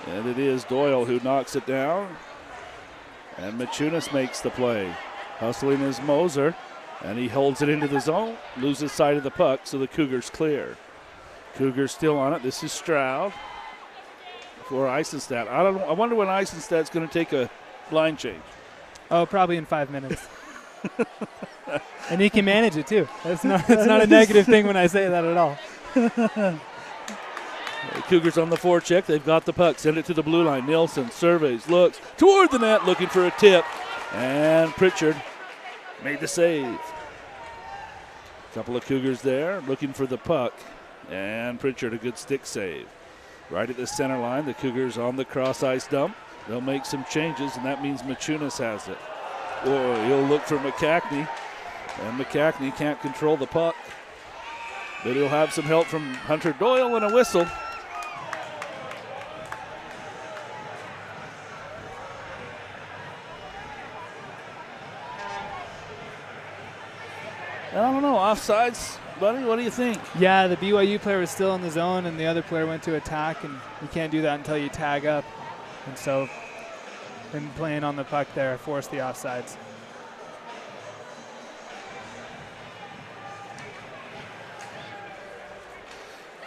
And it is Doyle who knocks it down. And Martinez makes the play. Hustling is Moser. And he holds it into the zone. Loses sight of the puck, so the Cougars clear. Cougars still on it. This is Stroud for Eisenstadt. I wonder when Eisenstadt's going to take a line change. Oh, probably in 5 minutes. And he can manage it too. That's not a negative thing when I say that at all. The Cougars on the forecheck. They've got the puck. Send it to the blue line. Nielsen surveys, looks toward the net, looking for a tip. And Pritchard made the save. A couple of Cougars there looking for the puck. And Pritchard, a good stick save. Right at the center line, the Cougars on the cross ice dump. They'll make some changes, and that means Martinez has it. Or he'll look for McCackney. And McCackney can't control the puck. But he'll have some help from Hunter Doyle and a whistle. I don't know, offsides, buddy, what do you think? Yeah, the BYU player was still in the zone, and the other player went to attack, and you can't do that until you tag up. And so him playing on the puck there forced the offsides.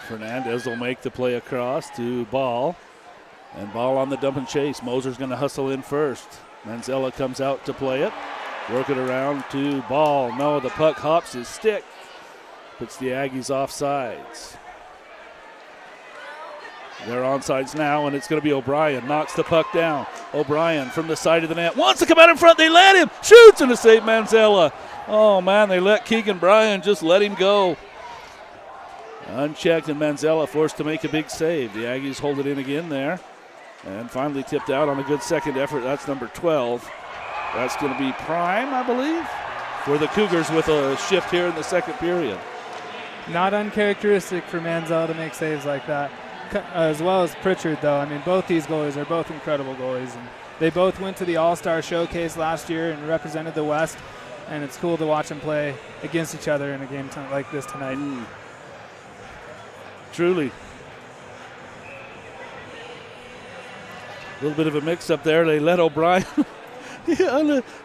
Fernandez will make the play across to Ball. And Ball on the dump and chase. Moser's going to hustle in first. Manzella comes out to play it. Work it around to Ball. No, the puck hops his stick. Puts the Aggies offsides. They're onside now, and it's going to be O'Brien. Knocks the puck down. O'Brien from the side of the net. Wants to come out in front. They let him. Shoots and to save Manzella. Oh, man, they let Keegan Bryan just let him go. Unchecked, and Manzella forced to make a big save. The Aggies hold it in again there. And finally tipped out on a good second effort. That's number 12. That's going to be Prime, I believe, for the Cougars with a shift here in the second period. Not uncharacteristic for Manzella to make saves like that. As well as Pritchard, though. I mean, both these goalies are both incredible goalies. And they both went to the All-Star Showcase last year and represented the West. And it's cool to watch them play against each other in a game like this tonight. Truly. A little bit of a mix-up there. They let O'Brien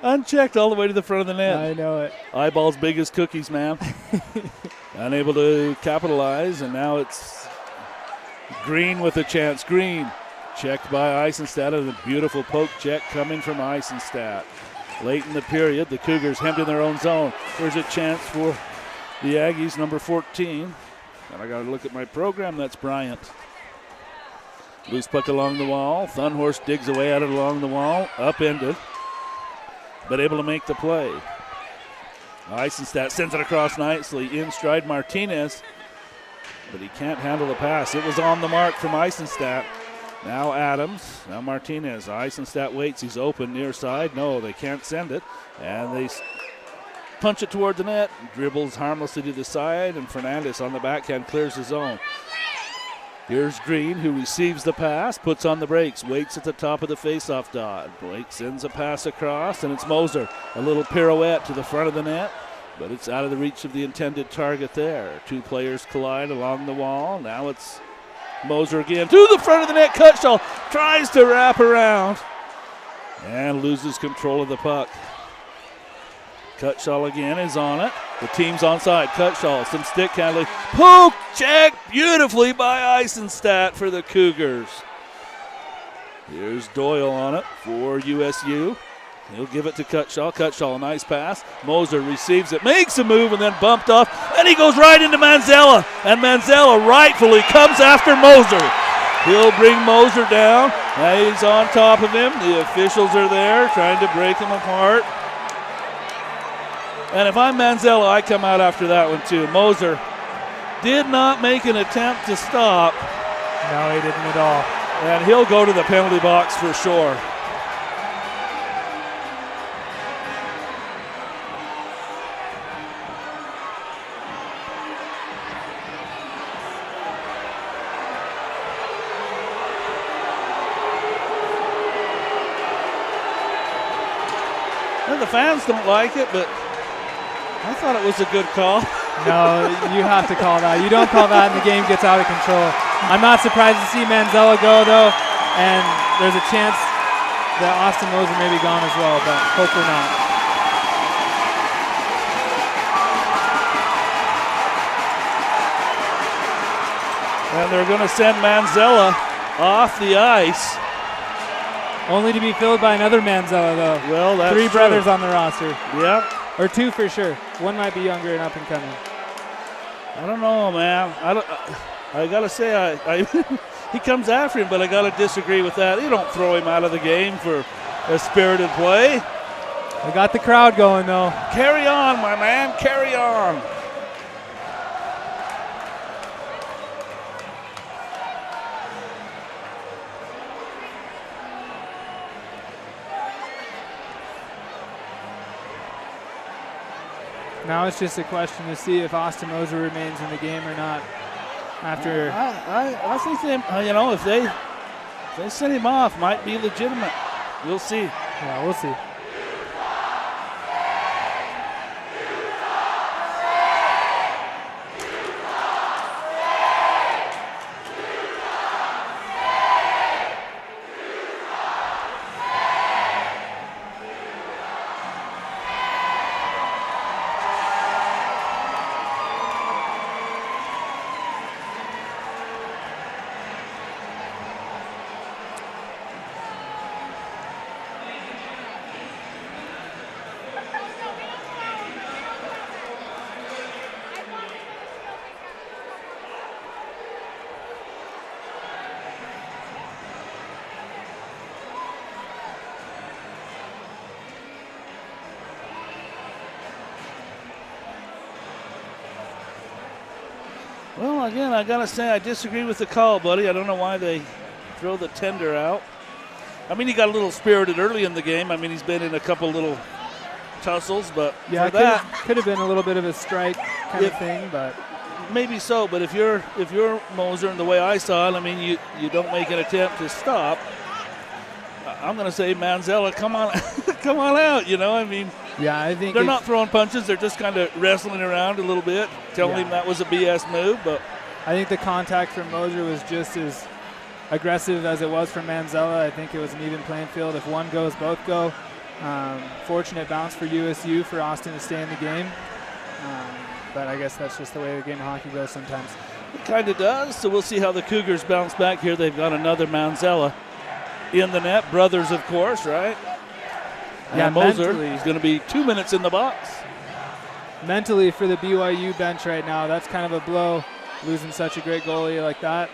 unchecked all the way to the front of the net. I know it. Eyeballs big as cookies, man. Unable to capitalize, and now it's Green with a chance. Green checked by Eisenstadt, and a beautiful poke check coming from Eisenstadt. Late in the period, the Cougars hemmed in their own zone. There's a chance for the Aggies, number 14. And I got to look at my program. That's Bryant. Loose puck along the wall. Thunhorst digs away at it along the wall. Upended. But able to make the play. Eisenstadt sends it across nicely. In stride Martinez. But he can't handle the pass. It was on the mark from Eisenstadt. Now Adams. Now Martinez. Eisenstadt waits. He's open near side. No, they can't send it. And they punch it toward the net. Dribbles harmlessly to the side. And Fernandez on the backhand clears the zone. Here's Green, who receives the pass, puts on the brakes, waits at the top of the faceoff dot. Blake sends a pass across, and it's Moser. A little pirouette to the front of the net, but it's out of the reach of the intended target there. Two players collide along the wall. Now it's Moser again to the front of the net. Cutshall tries to wrap around and loses control of the puck. Cutshall again is on it. The team's onside. Cutshall, some stick handling. Poke check beautifully by Eisenstadt for the Cougars. Here's Doyle on it for USU. He'll give it to Cutshall. Cutshall, a nice pass. Moser receives it, makes a move, and then bumped off. And he goes right into Manzella. And Manzella rightfully comes after Moser. He'll bring Moser down. Now he's on top of him. The officials are there trying to break him apart. And if I'm Manzella, I come out after that one too. Moser did not make an attempt to stop. No, he didn't at all. And he'll go to the penalty box for sure. the fans don't like it, but I thought it was a good call. No, you have to call that. You don't call that and the game gets out of control. I'm not surprised to see Manzella go, though, and there's a chance that Austin Moser may be gone as well, but hopefully not. And they're going to send Manzella off the ice. Only to be filled by another Manzella, though. Well, that's 3 true. brothers on the roster. Yep. Or 2 for sure. One might be younger and up and coming. I don't know, man. I got to say, he comes after him, but I got to disagree with that. You don't throw him out of the game for a spirited play. I got the crowd going, though. Carry on, my man. Carry on. Now it's just a question to see if Austin Moser remains in the game or not. After I think they, if they send him off, might be legitimate. We'll see. Yeah, we'll see. Well, again, I got to say I disagree with the call, buddy. I don't know why they throw the tender out. I mean, he got a little spirited early in the game. I mean, he's been in a couple little tussles, but yeah, for that could have been a little bit of a strike kind of thing, but maybe so. But if you're Moser, and the way I saw it, I mean, you don't make an attempt to stop. I'm going to say, Manzella, come on, come on out. I mean. Yeah, I think they're not throwing punches. They're just kind of wrestling around a little bit, telling him that was a BS move. But I think the contact from Moser was just as aggressive as it was from Manzella. I think it was an even playing field. If one goes, both go. Fortunate bounce for USU for Austin to stay in the game. But I guess that's just the way the game of hockey goes sometimes. It kind of does. So we'll see how the Cougars bounce back here. They've got another Manzella in the net. Brothers, of course, right? Yeah, and Moser is going to be 2 minutes in the box. Mentally for the BYU bench right now, that's kind of a blow, losing such a great goalie like that.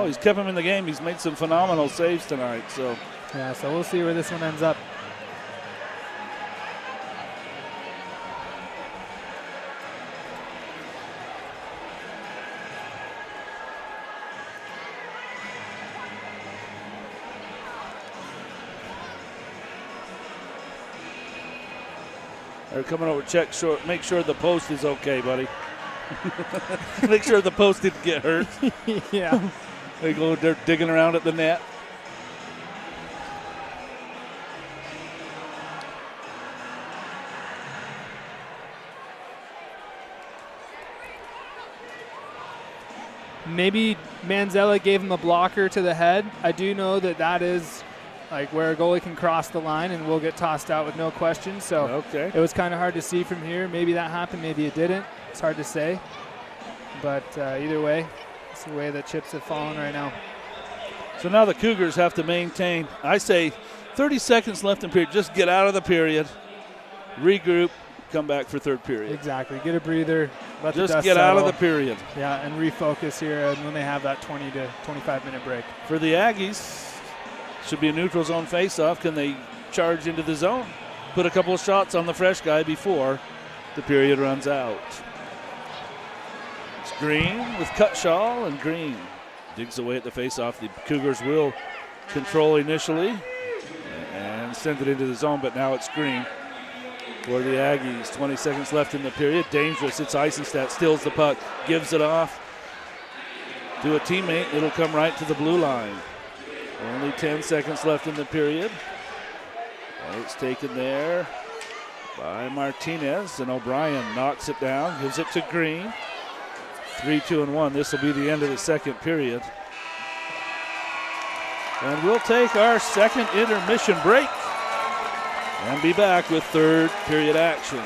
He's kept him in the game. He's made some phenomenal saves tonight. So we'll see where this one ends up. They're coming over, make sure the post is okay, buddy. Make sure the post didn't get hurt. Yeah. They're digging around at the net. Maybe Manzella gave him a blocker to the head. I do know that is like where a goalie can cross the line and will get tossed out with no question. So It was kind of hard to see from here. Maybe that happened, maybe it didn't. It's hard to say. But either way, it's the way the chips have fallen right now. So now the Cougars have to maintain, I say 30 seconds left in period. Just get out of the period, regroup, come back for third period. Exactly. Get a breather. Let Just the dust get settle. out of the period. Yeah, and refocus here and when they have that 20 to 25-minute break. For the Aggies, should be a neutral zone face-off. Can they charge into the zone? Put a couple of shots on the fresh guy before the period runs out. It's Green with Cutshall, and Green digs away at the face-off. The Cougars will control initially and send it into the zone, but now it's Green for the Aggies. 20 seconds left in the period. Dangerous. It's Eisenstadt. Steals the puck. Gives it off to a teammate. It'll come right to the blue line. Only 10 seconds left in the period. It's taken there by Martinez, and O'Brien knocks it down, gives it to Green. 3-2-1. This will be the end of the second period. And we'll take our second intermission break and be back with third period action.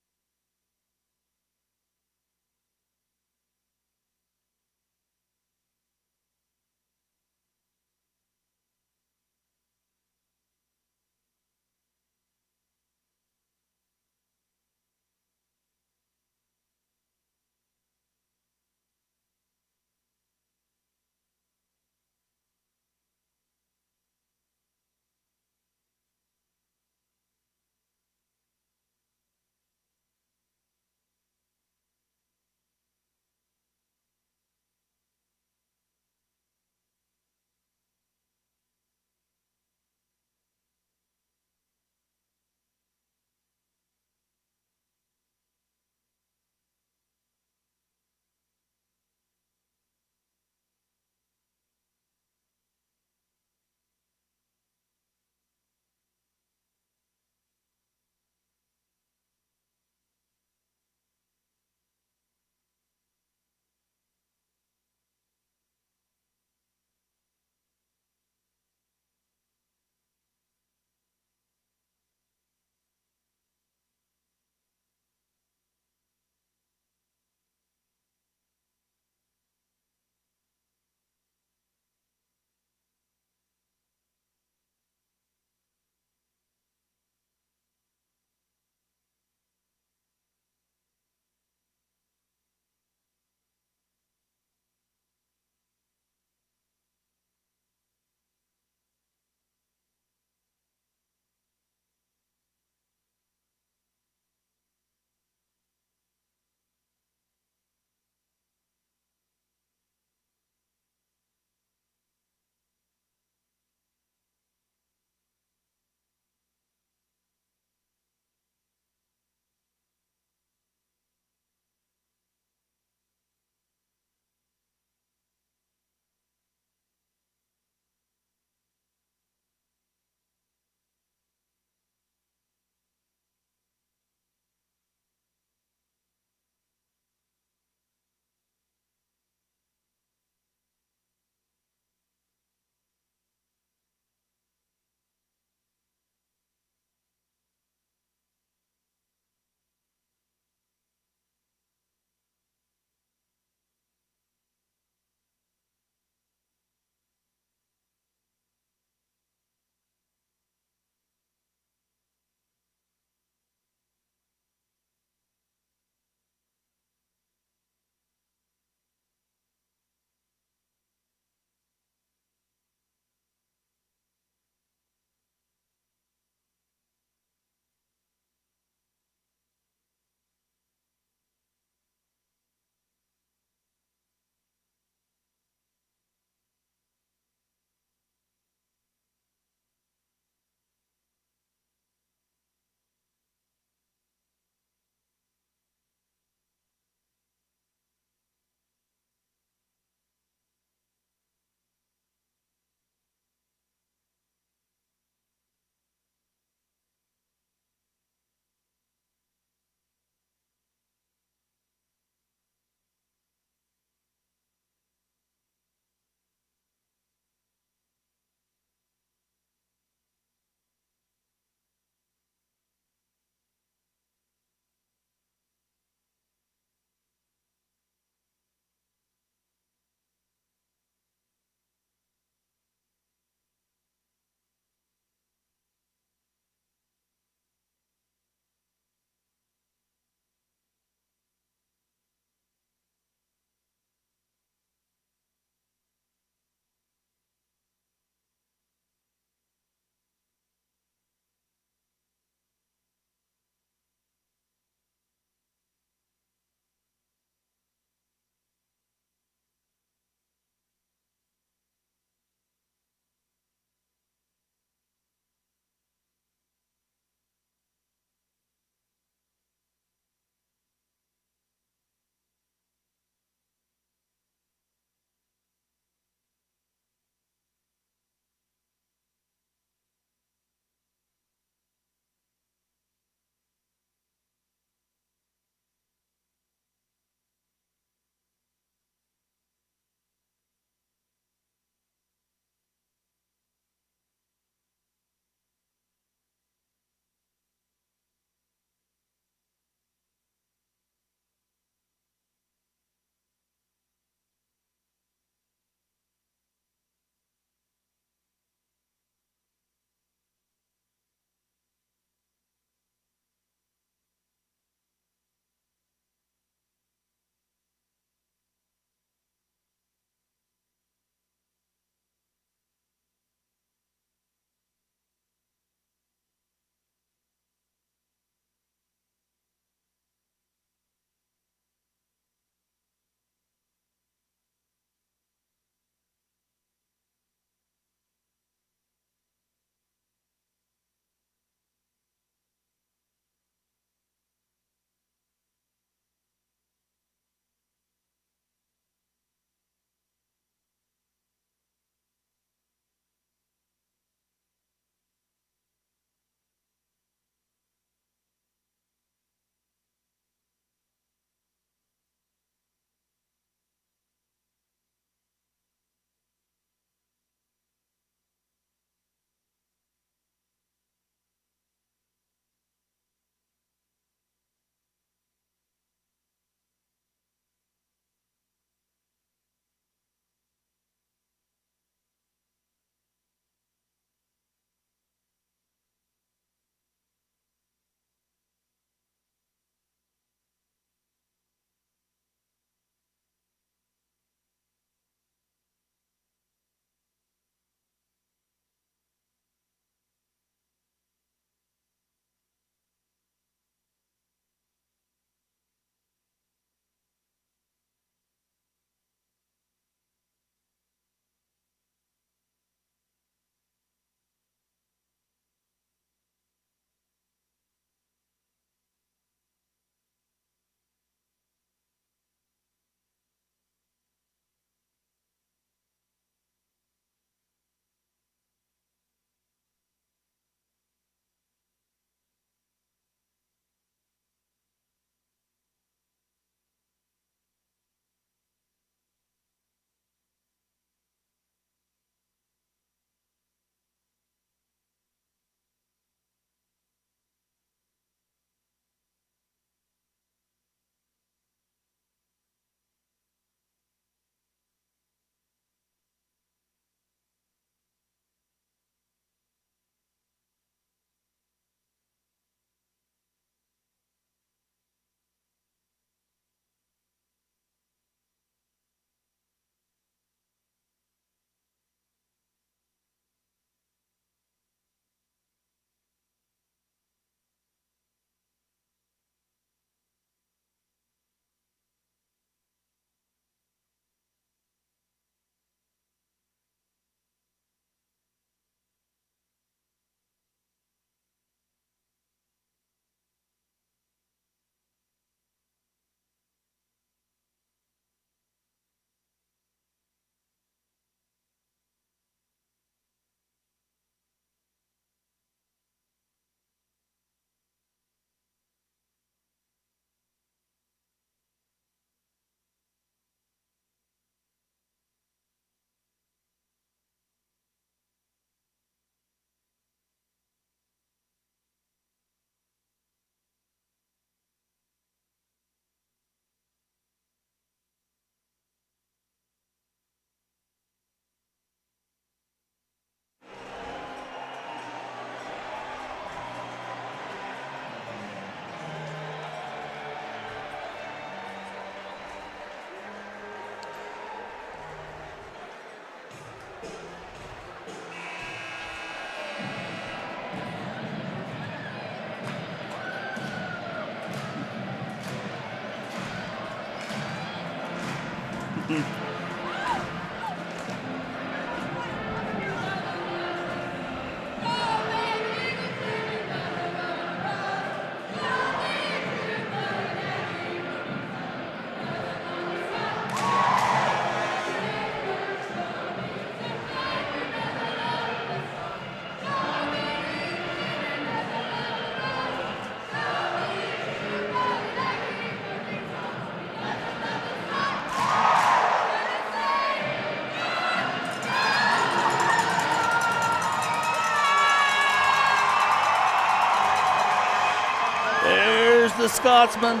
There's the Scotsman,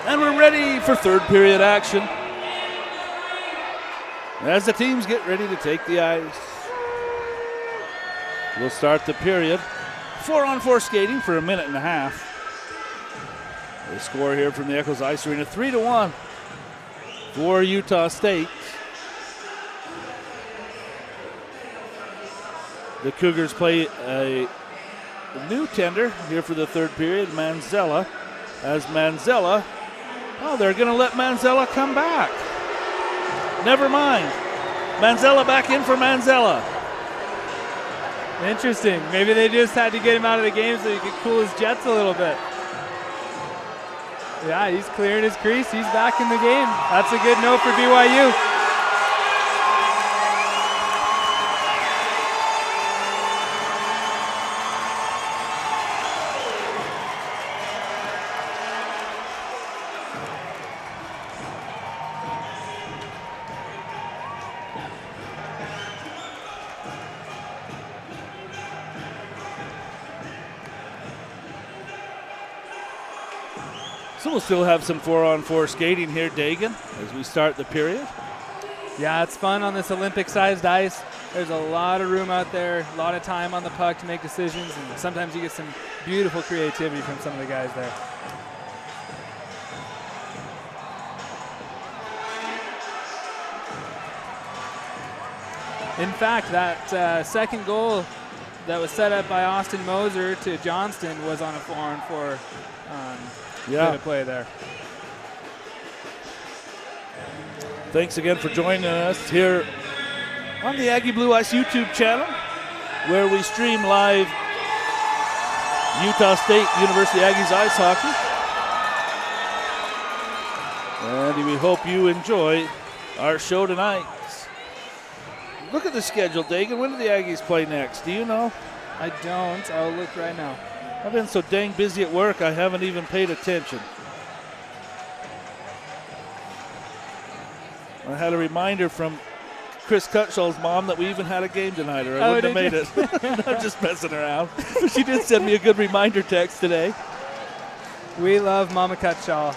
and we're ready for third period action. As the teams get ready to take the ice, we'll start the period. 4-on-4 skating for a minute and a half. The score here from the Echoes Ice Arena, 3-1 for Utah State. The Cougars play a new tender here for the third period, Manzella. As Manzella, they're going to let Manzella come back. Never mind. Manzella back in for Manzella. Interesting. Maybe they just had to get him out of the game so he could cool his jets a little bit. Yeah, he's clearing his crease. He's back in the game. That's a good note for BYU. So we'll still have some 4-on-4 skating here, Dagan, as we start the period. Yeah, it's fun on this Olympic-sized ice. There's a lot of room out there, a lot of time on the puck to make decisions, and sometimes you get some beautiful creativity from some of the guys there. In fact, that second goal that was set up by Austin Moser to Johnston was on a 4-on-4 bit of play there. Thanks again for joining us here on the Aggie Blue Ice YouTube channel, where we stream live Utah State University Aggies ice hockey. And we hope you enjoy our show tonight. Look at the schedule, Dagan. When do the Aggies play next? Do you know? I don't. I'll look right now. I've been so dang busy at work, I haven't even paid attention. I had a reminder from Chris Cutshall's mom that we even had a game tonight, or I wouldn't have made it. I'm just messing around. She did send me a good reminder text today. We love Mama Cutshall.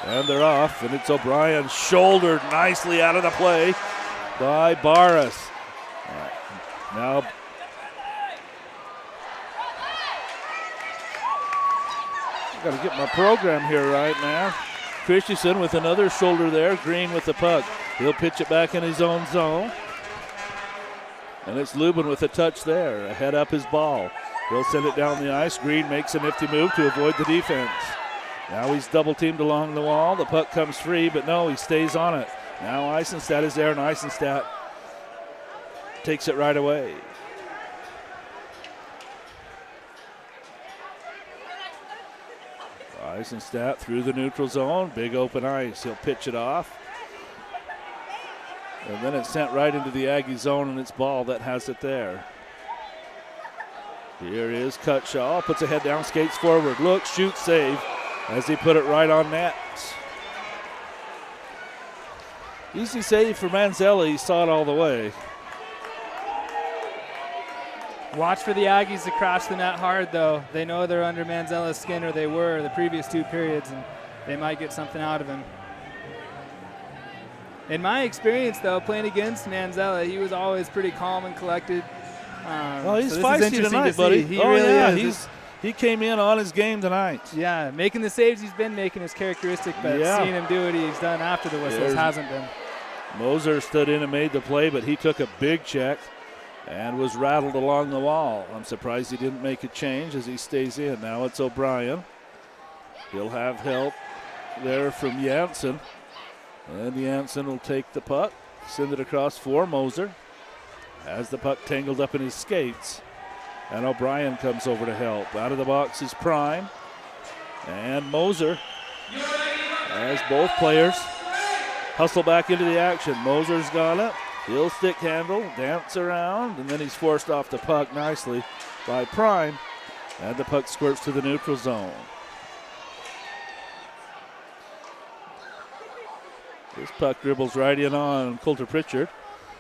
And they're off, and it's O'Brien shouldered nicely out of the play by Barras. Now got to get my program here right now. Christensen with another shoulder there. Green with the puck. He'll pitch it back in his own zone. And it's Lubin with a touch there. A head up his ball. He'll send it down the ice. Green makes a nifty move to avoid the defense. Now he's double teamed along the wall. The puck comes free, but no, he stays on it. Now Eisenstadt is there, and Eisenstadt takes it right away. Eisenstadt through the neutral zone, big open ice. He'll pitch it off. And then it's sent right into the Aggie zone, and it's Ball that has it there. Here is Cutshall, puts a head down, skates forward, looks, shoots, save, as he put it right on net. Easy save for Manzella, he saw it all the way. Watch for the Aggies to crash the net hard, though. They know they're under Manzella's skin, or they were the previous two periods, and they might get something out of him. In my experience, though, playing against Manzella, he was always pretty calm and collected. He's so feisty tonight, buddy. He really is. He came in on his game tonight. Yeah, making the saves he's been making is characteristic, but seeing him do what he's done after the whistles hasn't been. Moser stood in and made the play, but he took a big check and was rattled along the wall. I'm surprised he didn't make a change as he stays in. Now it's O'Brien. He'll have help there from Janssen. And Jansen will take the puck, send it across for Moser. Has the puck tangled up in his skates. And O'Brien comes over to help. Out of the box is Prime. And Moser, as both players hustle back into the action. Moser's got it. He'll stick handle, dance around, and then he's forced off the puck nicely by Prime. And the puck squirts to the neutral zone. This puck dribbles right in on Coulter Pritchard.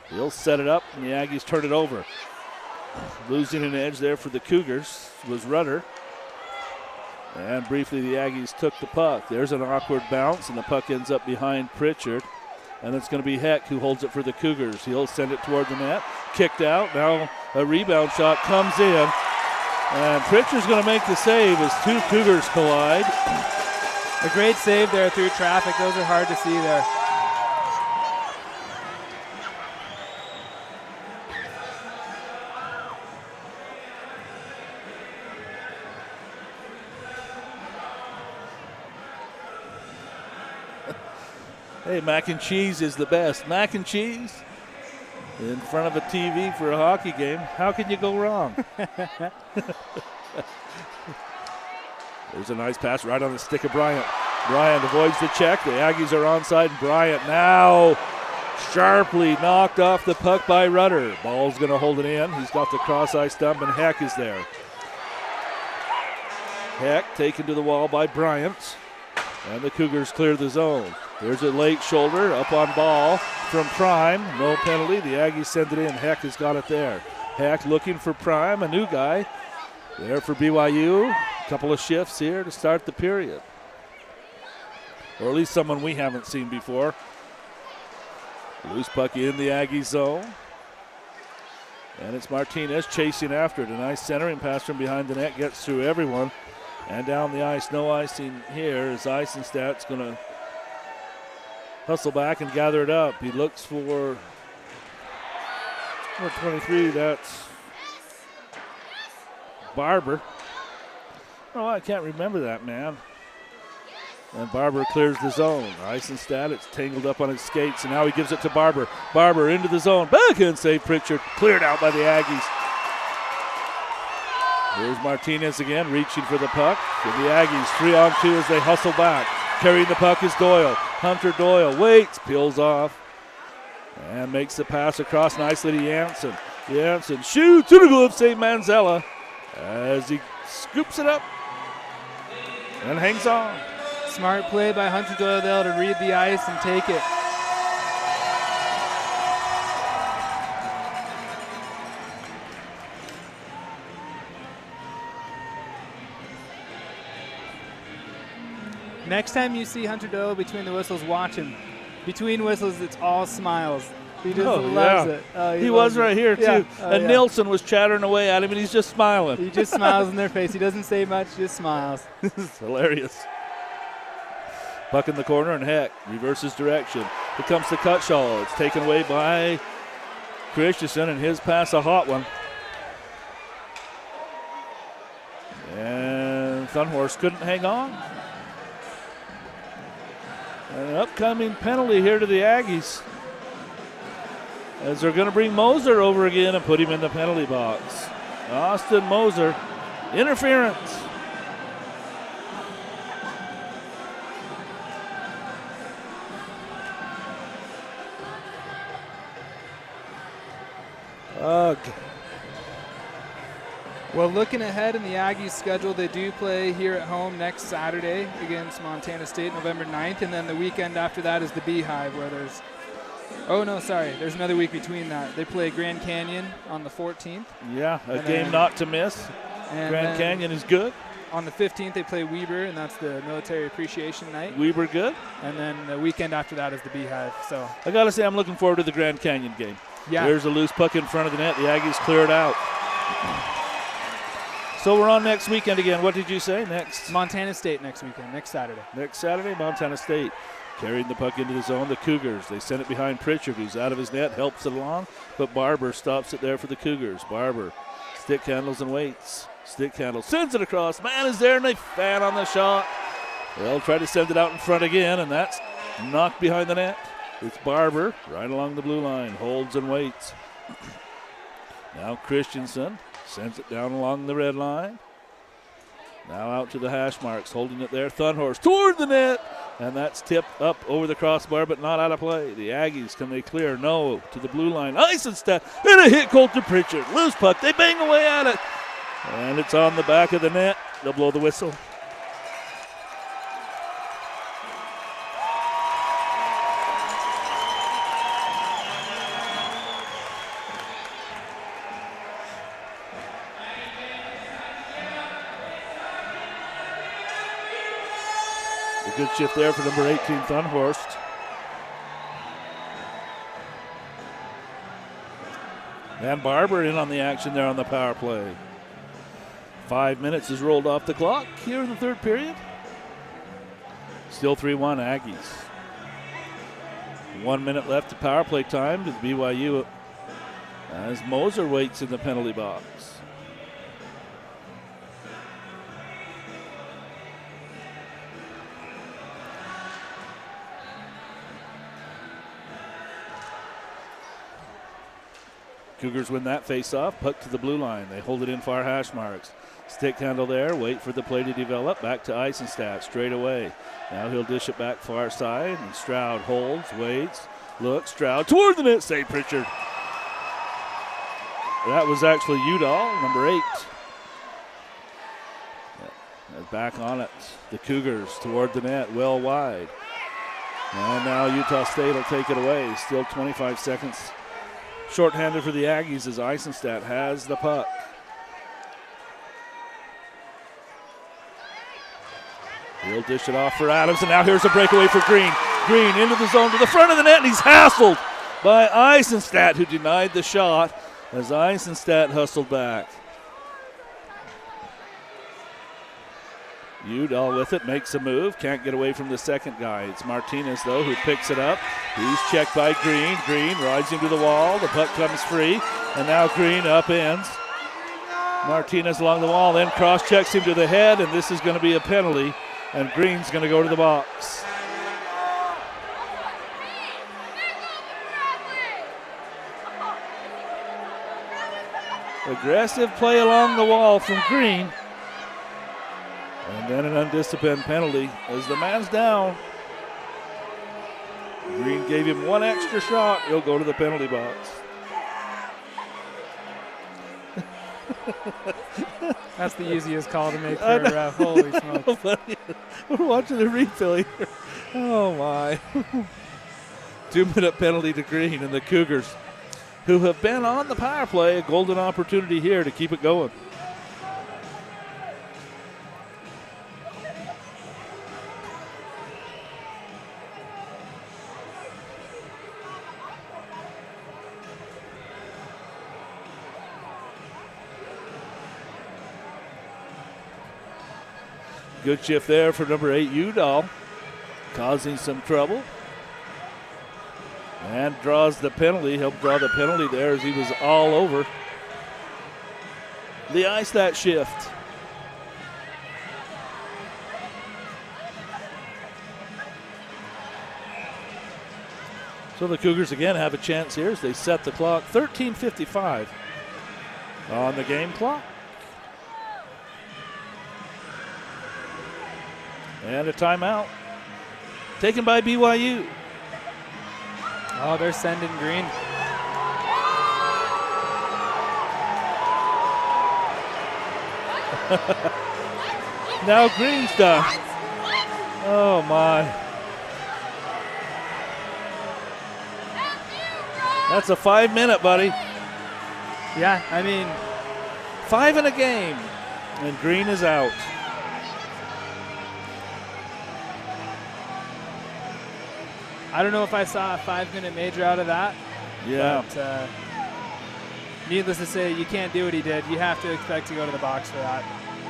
He'll set it up, and the Aggies turn it over. Losing an edge there for the Cougars was Rudder. And briefly the Aggies took the puck. There's an awkward bounce, and the puck ends up behind Pritchard. And it's going to be Heck who holds it for the Cougars. He'll send it toward the net. Kicked out. Now a rebound shot comes in. And Pritchard's going to make the save as two Cougars collide. A great save there through traffic. Those are hard to see there. Hey, mac and cheese is the best. Mac and cheese in front of a TV for a hockey game. How can you go wrong? There's a nice pass right on the stick of Bryant. Bryant avoids the check. The Aggies are onside. Bryant now sharply knocked off the puck by Rudder. Ball's going to hold it in. He's got the cross-ice stump, and Heck is there. Heck taken to the wall by Bryant, and the Cougars clear the zone. There's a late shoulder up on ball from Prime. No penalty. The Aggies send it in. Heck has got it there. Heck looking for Prime, a new guy. There for BYU. A couple of shifts here to start the period. Or at least someone we haven't seen before. Loose puck in the Aggie zone. And it's Martinez chasing after it. A nice centering pass from behind the net. Gets through everyone. And down the ice. No icing here as Eisenstadt's going to hustle back and gather it up. He looks for number 23. That's Barber. Oh, I can't remember that, man. And Barber clears the zone. Eisenstadt, it's tangled up on his skates, and now he gives it to Barber. Barber into the zone. Backhand save, Pritchard. Cleared out by the Aggies. Here's Martinez again, reaching for the puck. And the Aggies 3-on-2 as they hustle back. Carrying the puck is Doyle. Hunter Doyle waits, peels off, and makes the pass across nicely to Jansen. Jansen shoots to the glove, St. Manzella as he scoops it up and hangs on. Smart play by Hunter Doyle there to read the ice and take it. Next time you see Hunter Doyle between the whistles, watch him. Between whistles, it's all smiles. He just loves it. Oh, he was right here, too. Yeah. And Nilsson was chattering away at him, and he's just smiling. He just smiles in their face. He doesn't say much, just smiles. This is hilarious. Puck in the corner, and Heck reverses direction. Here comes the Cutshall. It's taken away by Christensen, and his pass a hot one. And Thunhorst couldn't hang on. An upcoming penalty here to the Aggies, as they're going to bring Moser over again and put him in the penalty box. Austin Moser, interference. Ugh. Well, looking ahead in the Aggies' schedule, they do play here at home next Saturday against Montana State, November 9th, and then the weekend after that is the Beehive, where there's there's another week between that. They play Grand Canyon on the 14th. Yeah, a game not to miss. Grand Canyon is good. On the 15th, they play Weber, and that's the Military Appreciation Night. Weber good. And then the weekend after that is the Beehive. So I got to say, I'm looking forward to the Grand Canyon game. Yeah. There's a loose puck in front of the net. The Aggies clear it out. So we're on next weekend again. What did you say? Next? Montana State next weekend, next Saturday. Next Saturday, Montana State. Carrying the puck into the zone, the Cougars. They send it behind Pritchard, who's out of his net, helps it along, but Barber stops it there for the Cougars. Barber stick handles and waits. Stick handle, sends it across. Man is there, and they fan on the shot. They'll try to send it out in front again, and that's Knocked behind the net. It's Barber right along the blue line. Holds and waits. Now Christensen sends it down along the red line. Now out to the hash marks. Holding it there. Thunhorst toward the net. And that's tipped up over the crossbar, but not out of play. The Aggies, can they clear? No. To the blue line. Eisenstadt. And a hit goal to Pritchard. Loose puck. They bang away at it. And it's on the back of the net. They'll blow the whistle. A good shift there for number 18, Thunhorst. And Barber in on the action there on the power play. 5 minutes is rolled off the clock here in the third period. Still 3-1 Aggies. 1 minute left to power play time to the BYU as Moser waits in the penalty box. Cougars win that face-off. Puck to the blue line. They hold it in far hash marks. Stick handle there. Wait for the play to develop. Back to Eisenstadt straight away. Now he'll dish it back far side. And Stroud holds, waits, looks. Stroud toward the net. Save Pritchard. That was actually Udall, number 8. Back on it. The Cougars toward the net. Well wide. And now Utah State will take it away. Still 25 seconds. Shorthanded for the Aggies as Eisenstadt has the puck. He'll dish it off for Adams, and now here's a breakaway for Green. Green into the zone to the front of the net, and he's hassled by Eisenstadt, who denied the shot as Eisenstadt hustled back. Udall with it, makes a move, can't get away from the second guy. It's Martinez, though, who picks it up. He's checked by Green. Green rides into the wall. The puck comes free, and now Green upends. Martinez along the wall, then cross-checks him to the head, and this is going to be a penalty, and Green's going to go to the box. Aggressive play along the wall from Green. And then an undisciplined penalty as the man's down. Green gave him one extra shot. He'll go to the penalty box. That's the easiest call to make for a ref. Holy smokes. We're watching the replay here. Oh, my. 2-minute penalty to Green and the Cougars, who have been on the power play, a golden opportunity here to keep it going. Good shift there for number 8, Udall, causing some trouble. And draws the penalty. He'll draw the penalty there as he was all over the ice that shift. So the Cougars again have a chance here as they set the clock. 13:55 on the game clock. And a timeout taken by BYU. Oh, they're sending Green. Now Green's done. Oh, my. That's a 5-minute, buddy. Yeah, I mean. 5 in a game. And Green is out. I don't know if I saw a 5-minute major out of that. Yeah. But needless to say, you can't do what he did. You have to expect to go to the box for that.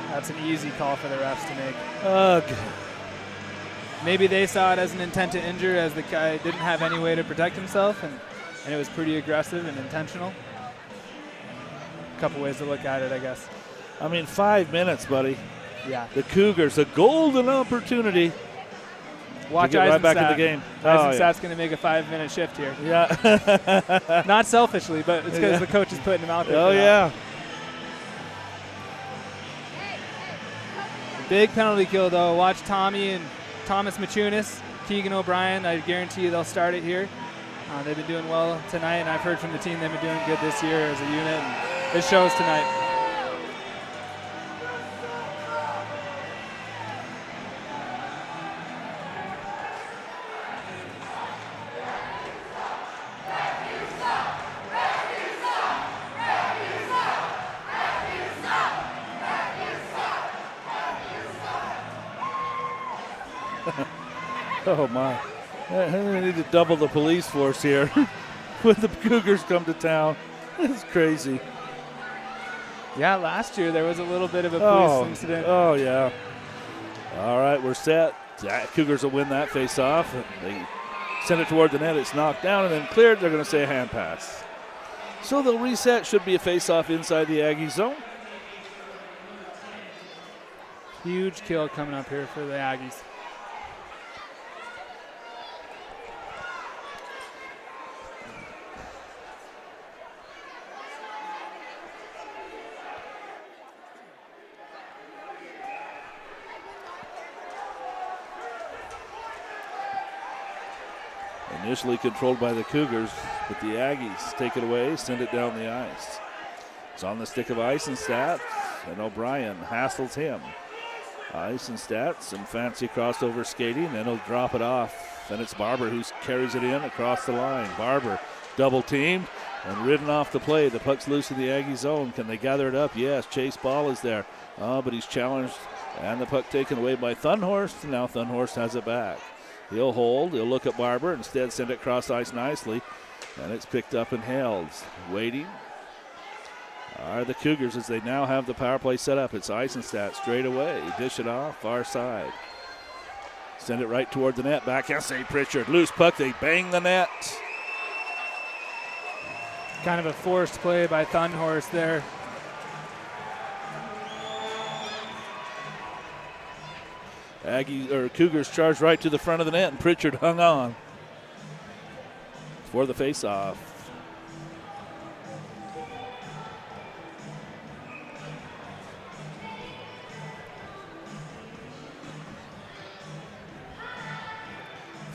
That's an easy call for the refs to make. Ugh. Maybe they saw it as an intent to injure, as the guy didn't have any way to protect himself, and it was pretty aggressive and intentional. A couple ways to look at it, I guess. I mean, 5 minutes, buddy. Yeah. The Cougars, a golden opportunity. Watch get right back in the game. Eisenstadt's going to make a 5-minute shift here. Yeah. Not selfishly, but it's because the coach is putting him out there. Oh, yeah. Big penalty kill, though. Watch Tommy and Thomas Machunas, Keegan O'Brien. I guarantee you they'll start it here. They've been doing well tonight, and I've heard from the team they've been doing good this year as a unit, and it shows tonight. Oh, my. We need to double the police force here when the Cougars come to town. It's crazy. Yeah, last year there was a little bit of a police incident. Oh, yeah. All right, we're set. Cougars will win that face-off. They send it toward the net. It's knocked down and then cleared. They're going to say a hand pass. So they'll reset. Should be a face-off inside the Aggie zone. Huge kill coming up here for the Aggies. Initially controlled by the Cougars, but the Aggies take it away, send it down the ice. It's on the stick of Eisenstadt, and O'Brien hassles him. Eisenstadt, some fancy crossover skating, then he'll drop it off. Then it's Barber who carries it in across the line. Barber double teamed and ridden off the play. The puck's loose in the Aggie zone. Can they gather it up? Yes, Chase Ball is there, but he's challenged, and the puck taken away by Thunhorst. Now Thunhorst has it back. He'll hold. He'll look at Barber. Instead, send it cross ice nicely. And it's picked up and held. Waiting are the Cougars as they now have the power play set up. It's Eisenstadt straight away. Dish it off, far side. Send it right toward the net. Backhand save Pritchard. Loose puck. They bang the net. Kind of a forced play by Thunhorst there. Cougars charged right to the front of the net, and Pritchard hung on for the faceoff.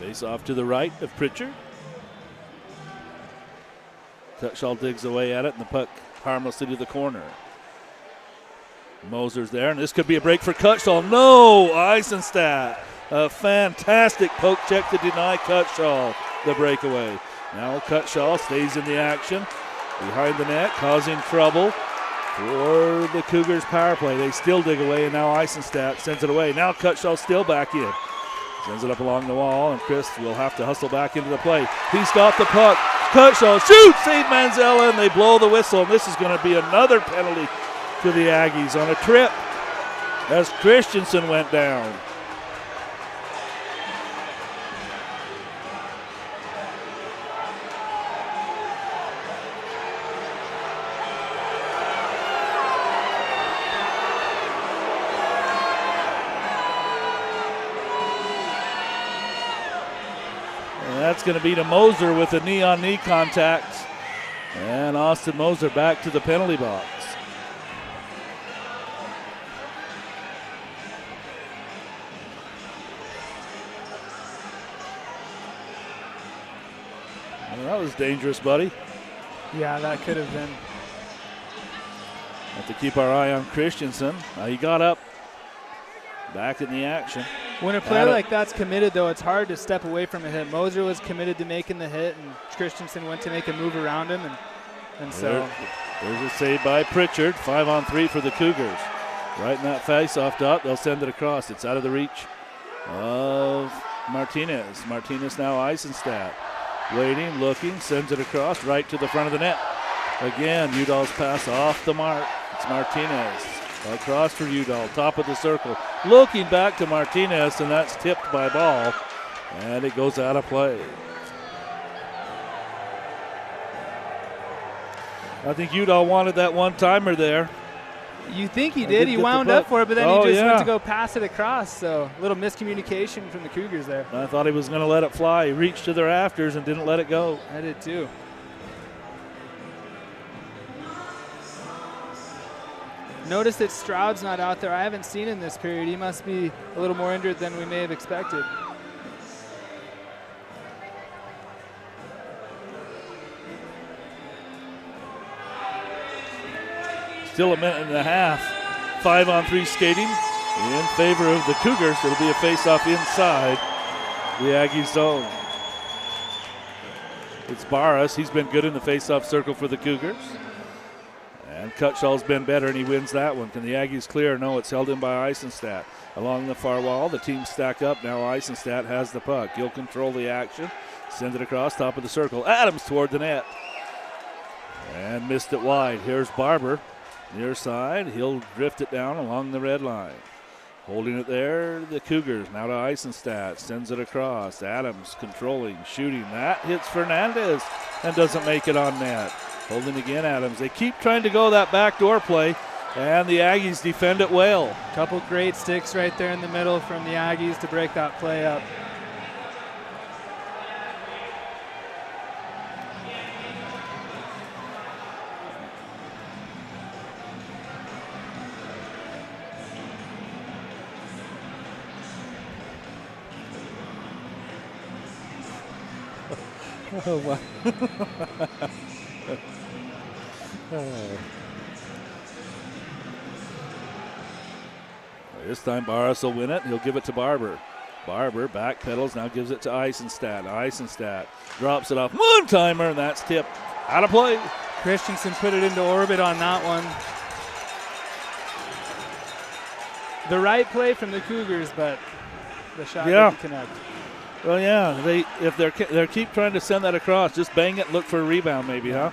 Face-off to the right of Pritchard. Cutshall digs away at it, and the puck harmlessly to the corner. Moser's there, and this could be a break for Cutshall. No, Eisenstadt. A fantastic poke check to deny Cutshall the breakaway. Now Cutshall stays in the action behind the net, causing trouble for the Cougars power play. They still dig away, and now Eisenstadt sends it away. Now Cutshall still back in. Sends it up along the wall, and Chris will have to hustle back into the play. He's got the puck. Cutshall shoots, St. Manzella, and they blow the whistle, and this is going to be another penalty to the Aggies on a trip as Christensen went down. And that's going to be to Moser with a knee-on-knee contact. And Austin Moser back to the penalty box. That was dangerous, buddy. Yeah, that could have been. Have to keep our eye on Christensen. He got up, back in the action. When a player like that's committed, though, it's hard to step away from a hit. Moser was committed to making the hit, and Christensen went to make a move around him, and so. There's a save by Pritchard. 5-on-3 for the Cougars. Right in that face-off dot, they'll send it across. It's out of the reach of Martinez. Martinez now Eisenstadt. Waiting, looking, sends it across right to the front of the net. Again, Udall's pass off the mark. It's Martinez. Across for Udall, top of the circle. Looking back to Martinez, and that's tipped by Ball. And it goes out of play. I think Udall wanted that one-timer there. You think he I did. did He get the wound puck. up for it, but then Oh, he just went yeah. to go pass it across. So a little miscommunication from the Cougars there. I thought he was going to let it fly. He reached to the rafters and didn't let it go. I did too. Notice that Stroud's not out there. I haven't seen him this period. He must be a little more injured than we may have expected. Still a minute and a half. 5-on-3 skating in favor of the Cougars. It'll be a face-off inside the Aggie zone. It's Barras. He's been good in the face-off circle for the Cougars. And Cutshall's been better, and he wins that one. Can the Aggies clear? No, it's held in by Eisenstadt. Along the far wall, the teams stack up. Now Eisenstadt has the puck. He'll control the action. Send it across top of the circle. Adams toward the net. And missed it wide. Here's Barber. Near side, he'll drift it down along the red line. Holding it there, the Cougars. Now to Eisenstadt, sends it across. Adams controlling, shooting. That hits Fernandez and doesn't make it on net. Holding again, Adams. They keep trying to go that backdoor play, and the Aggies defend it well. Couple great sticks right there in the middle from the Aggies to break that play up. Oh, wow. This time Barras will win it. He'll give it to Barber. Barber back pedals, now gives it to Eisenstadt. Eisenstadt drops it off. One-timer, and that's tipped. Out of play. Christensen put it into orbit on that one. The right play from the Cougars, but the shot didn't connect. Well, yeah, if they keep trying to send that across, just bang it and look for a rebound maybe, huh?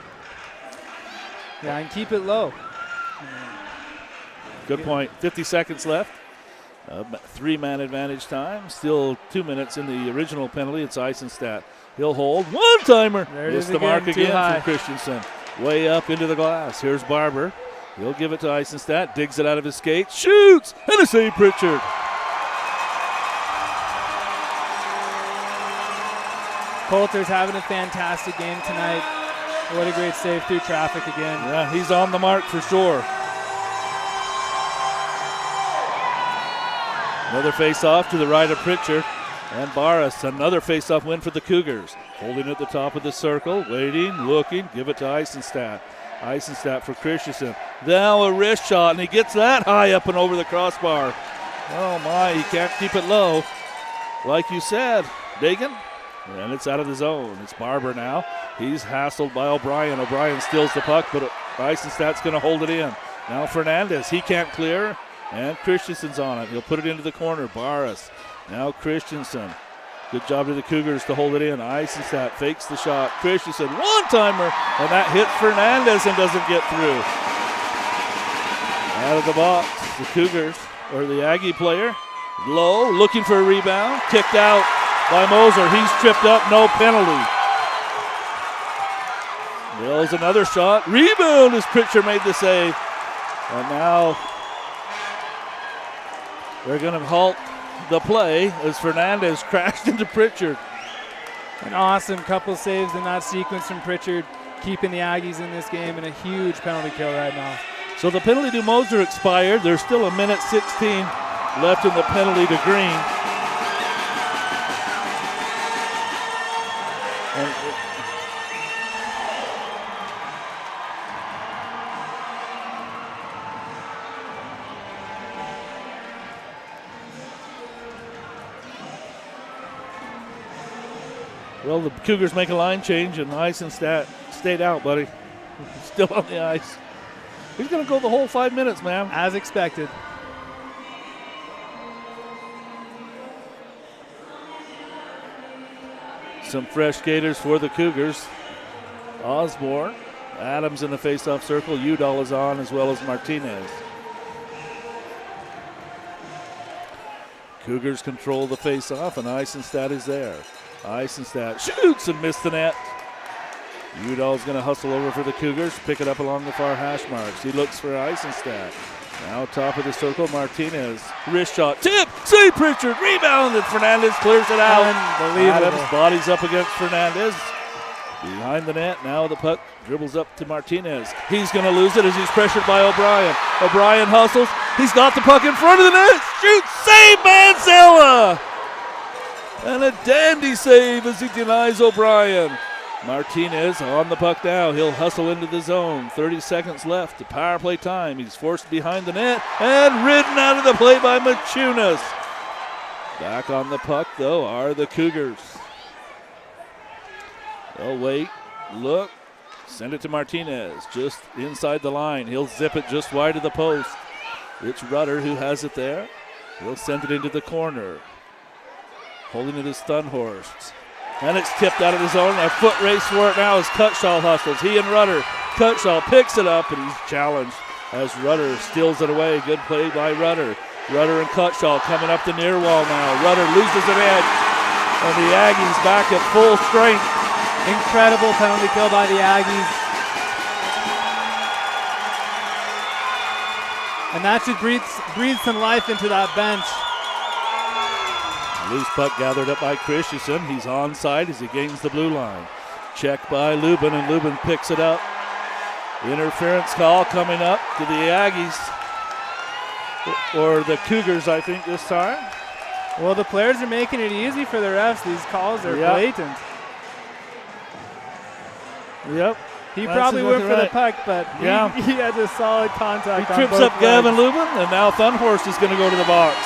Yeah, and keep it low. Good point. 50 seconds left. 3-man advantage time. Still 2 minutes in the original penalty. It's Eisenstadt. He'll hold. One-timer. Missed the mark again from Christensen. Way up into the glass. Here's Barber. He'll give it to Eisenstadt. Digs it out of his skates. Shoots! And a save, Pritchard. Coulter's having a fantastic game tonight. What a great save through traffic again. Yeah, he's on the mark for sure. Another face-off to the right of Pritchard. And Barras, another face-off win for the Cougars. Holding at the top of the circle, waiting, looking, give it to Eisenstadt. Eisenstadt for Christensen. Now a wrist shot, and he gets that high up and over the crossbar. Oh my, he can't keep it low. Like you said, Dagan. And it's out of the zone. It's Barber now. He's hassled by O'Brien. O'Brien steals the puck, but Eisenstadt's going to hold it in. Now Fernandez, he can't clear, and Christensen's on it. He'll put it into the corner. Barras. Now Christensen. Good job to the Cougars to hold it in. Eisenstadt fakes the shot. Christensen, one-timer, and that hits Fernandez and doesn't get through. Out of the box, the Cougars, or the Aggie player, low, looking for a rebound, kicked out by Moser. He's tripped up, no penalty. There's another shot. Rebound as Pritchard made the save. And now they're going to halt the play as Fernandez crashed into Pritchard. An awesome couple saves in that sequence from Pritchard, keeping the Aggies in this game, and a huge penalty kill right now. So the penalty to Moser expired. There's still a minute 16 left in the penalty to Green. Well, the Cougars make a line change, and Eisenstadt stayed out, buddy. Still on the ice. He's going to go the whole 5 minutes, man. As expected. Some fresh skaters for the Cougars. Osborne, Adams in the faceoff circle. Udall is on, as well as Martinez. Cougars control the faceoff, and Eisenstadt is there. Eisenstadt shoots and missed the net. Udall's going to hustle over for the Cougars, pick it up along the far hash marks. He looks for Eisenstadt. Now top of the circle, Martinez. Wrist shot, tip, save Pritchard, rebound, and Fernandez clears it out. Unbelievable. Adams bodies up against Fernandez. Behind the net, now the puck dribbles up to Martinez. He's going to lose it as he's pressured by O'Brien. O'Brien hustles. He's got the puck in front of the net. Shoots, save Manzella! And a dandy save as he denies O'Brien. Martinez on the puck now. He'll hustle into the zone. 30 seconds left to power play time. He's forced behind the net and ridden out of the play by Machunas. Back on the puck, though, are the Cougars. They'll wait, look, send it to Martinez, just inside the line. He'll zip it just wide of the post. It's Rudder who has it there. He'll send it into the corner. Holding it is Thunhorst. And it's tipped out of the zone. A foot race for it now as Cutshall hustles. He and Rudder. Cutshall picks it up and he's challenged as Rudder steals it away. Good play by Rudder. Rudder and Cutshall coming up the near wall now. Rudder loses an edge. And the Aggies back at full strength. Incredible penalty kill by the Aggies. And that should breathe some life into that bench. Loose puck gathered up by Christensen. He's onside as he gains the blue line. Check by Lubin, and Lubin picks it up. Interference call coming up to the Aggies. Or the Cougars, I think, this time. Well, the players are making it easy for the refs. These calls are blatant. Yep. He probably went for the puck, but he had a solid contact. He trips up Gavin Lubin, and now Thunhorst is going to go to the box.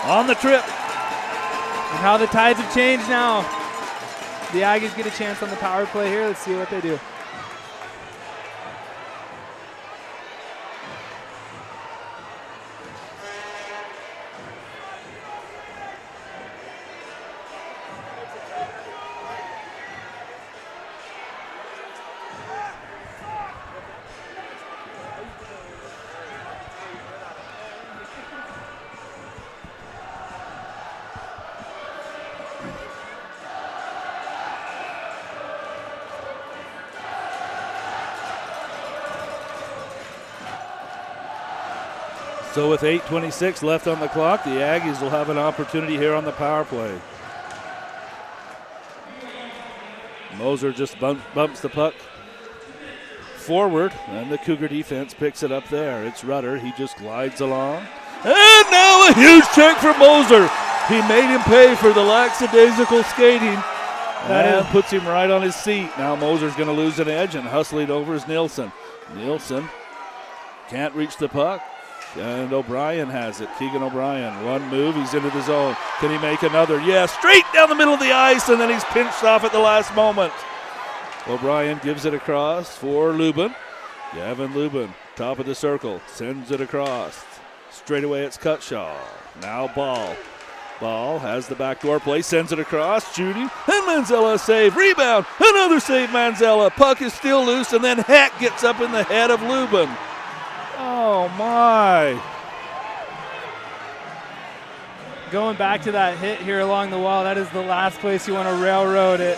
On the trip. And how the tides have changed now. The Aggies get a chance on the power play here. Let's see what they do. So with 8:26 left on the clock, the Aggies will have an opportunity here on the power play. Moser just bumps the puck forward, and the Cougar defense picks it up there. It's Rudder. He just glides along. And now a huge check for Moser. He made him pay for the lackadaisical skating. And puts him right on his seat. Now Moser's going to lose an edge, and hustling over is Nielsen. Nielsen can't reach the puck. And O'Brien has it. Keegan O'Brien, one move, he's into the zone. Can he make another? Yeah, straight down the middle of the ice, and then he's pinched off at the last moment. O'Brien gives it across for Lubin. Gavin Lubin, top of the circle, sends it across. Straight away it's Cutshall. Now Ball. Ball has the backdoor play, sends it across, shooting, and Manzella save. Rebound, another save Manzella. Puck is still loose, and then Heck gets up in the head of Lubin. Oh, my. Going back to that hit here along the wall, that is the last place you want to railroad it.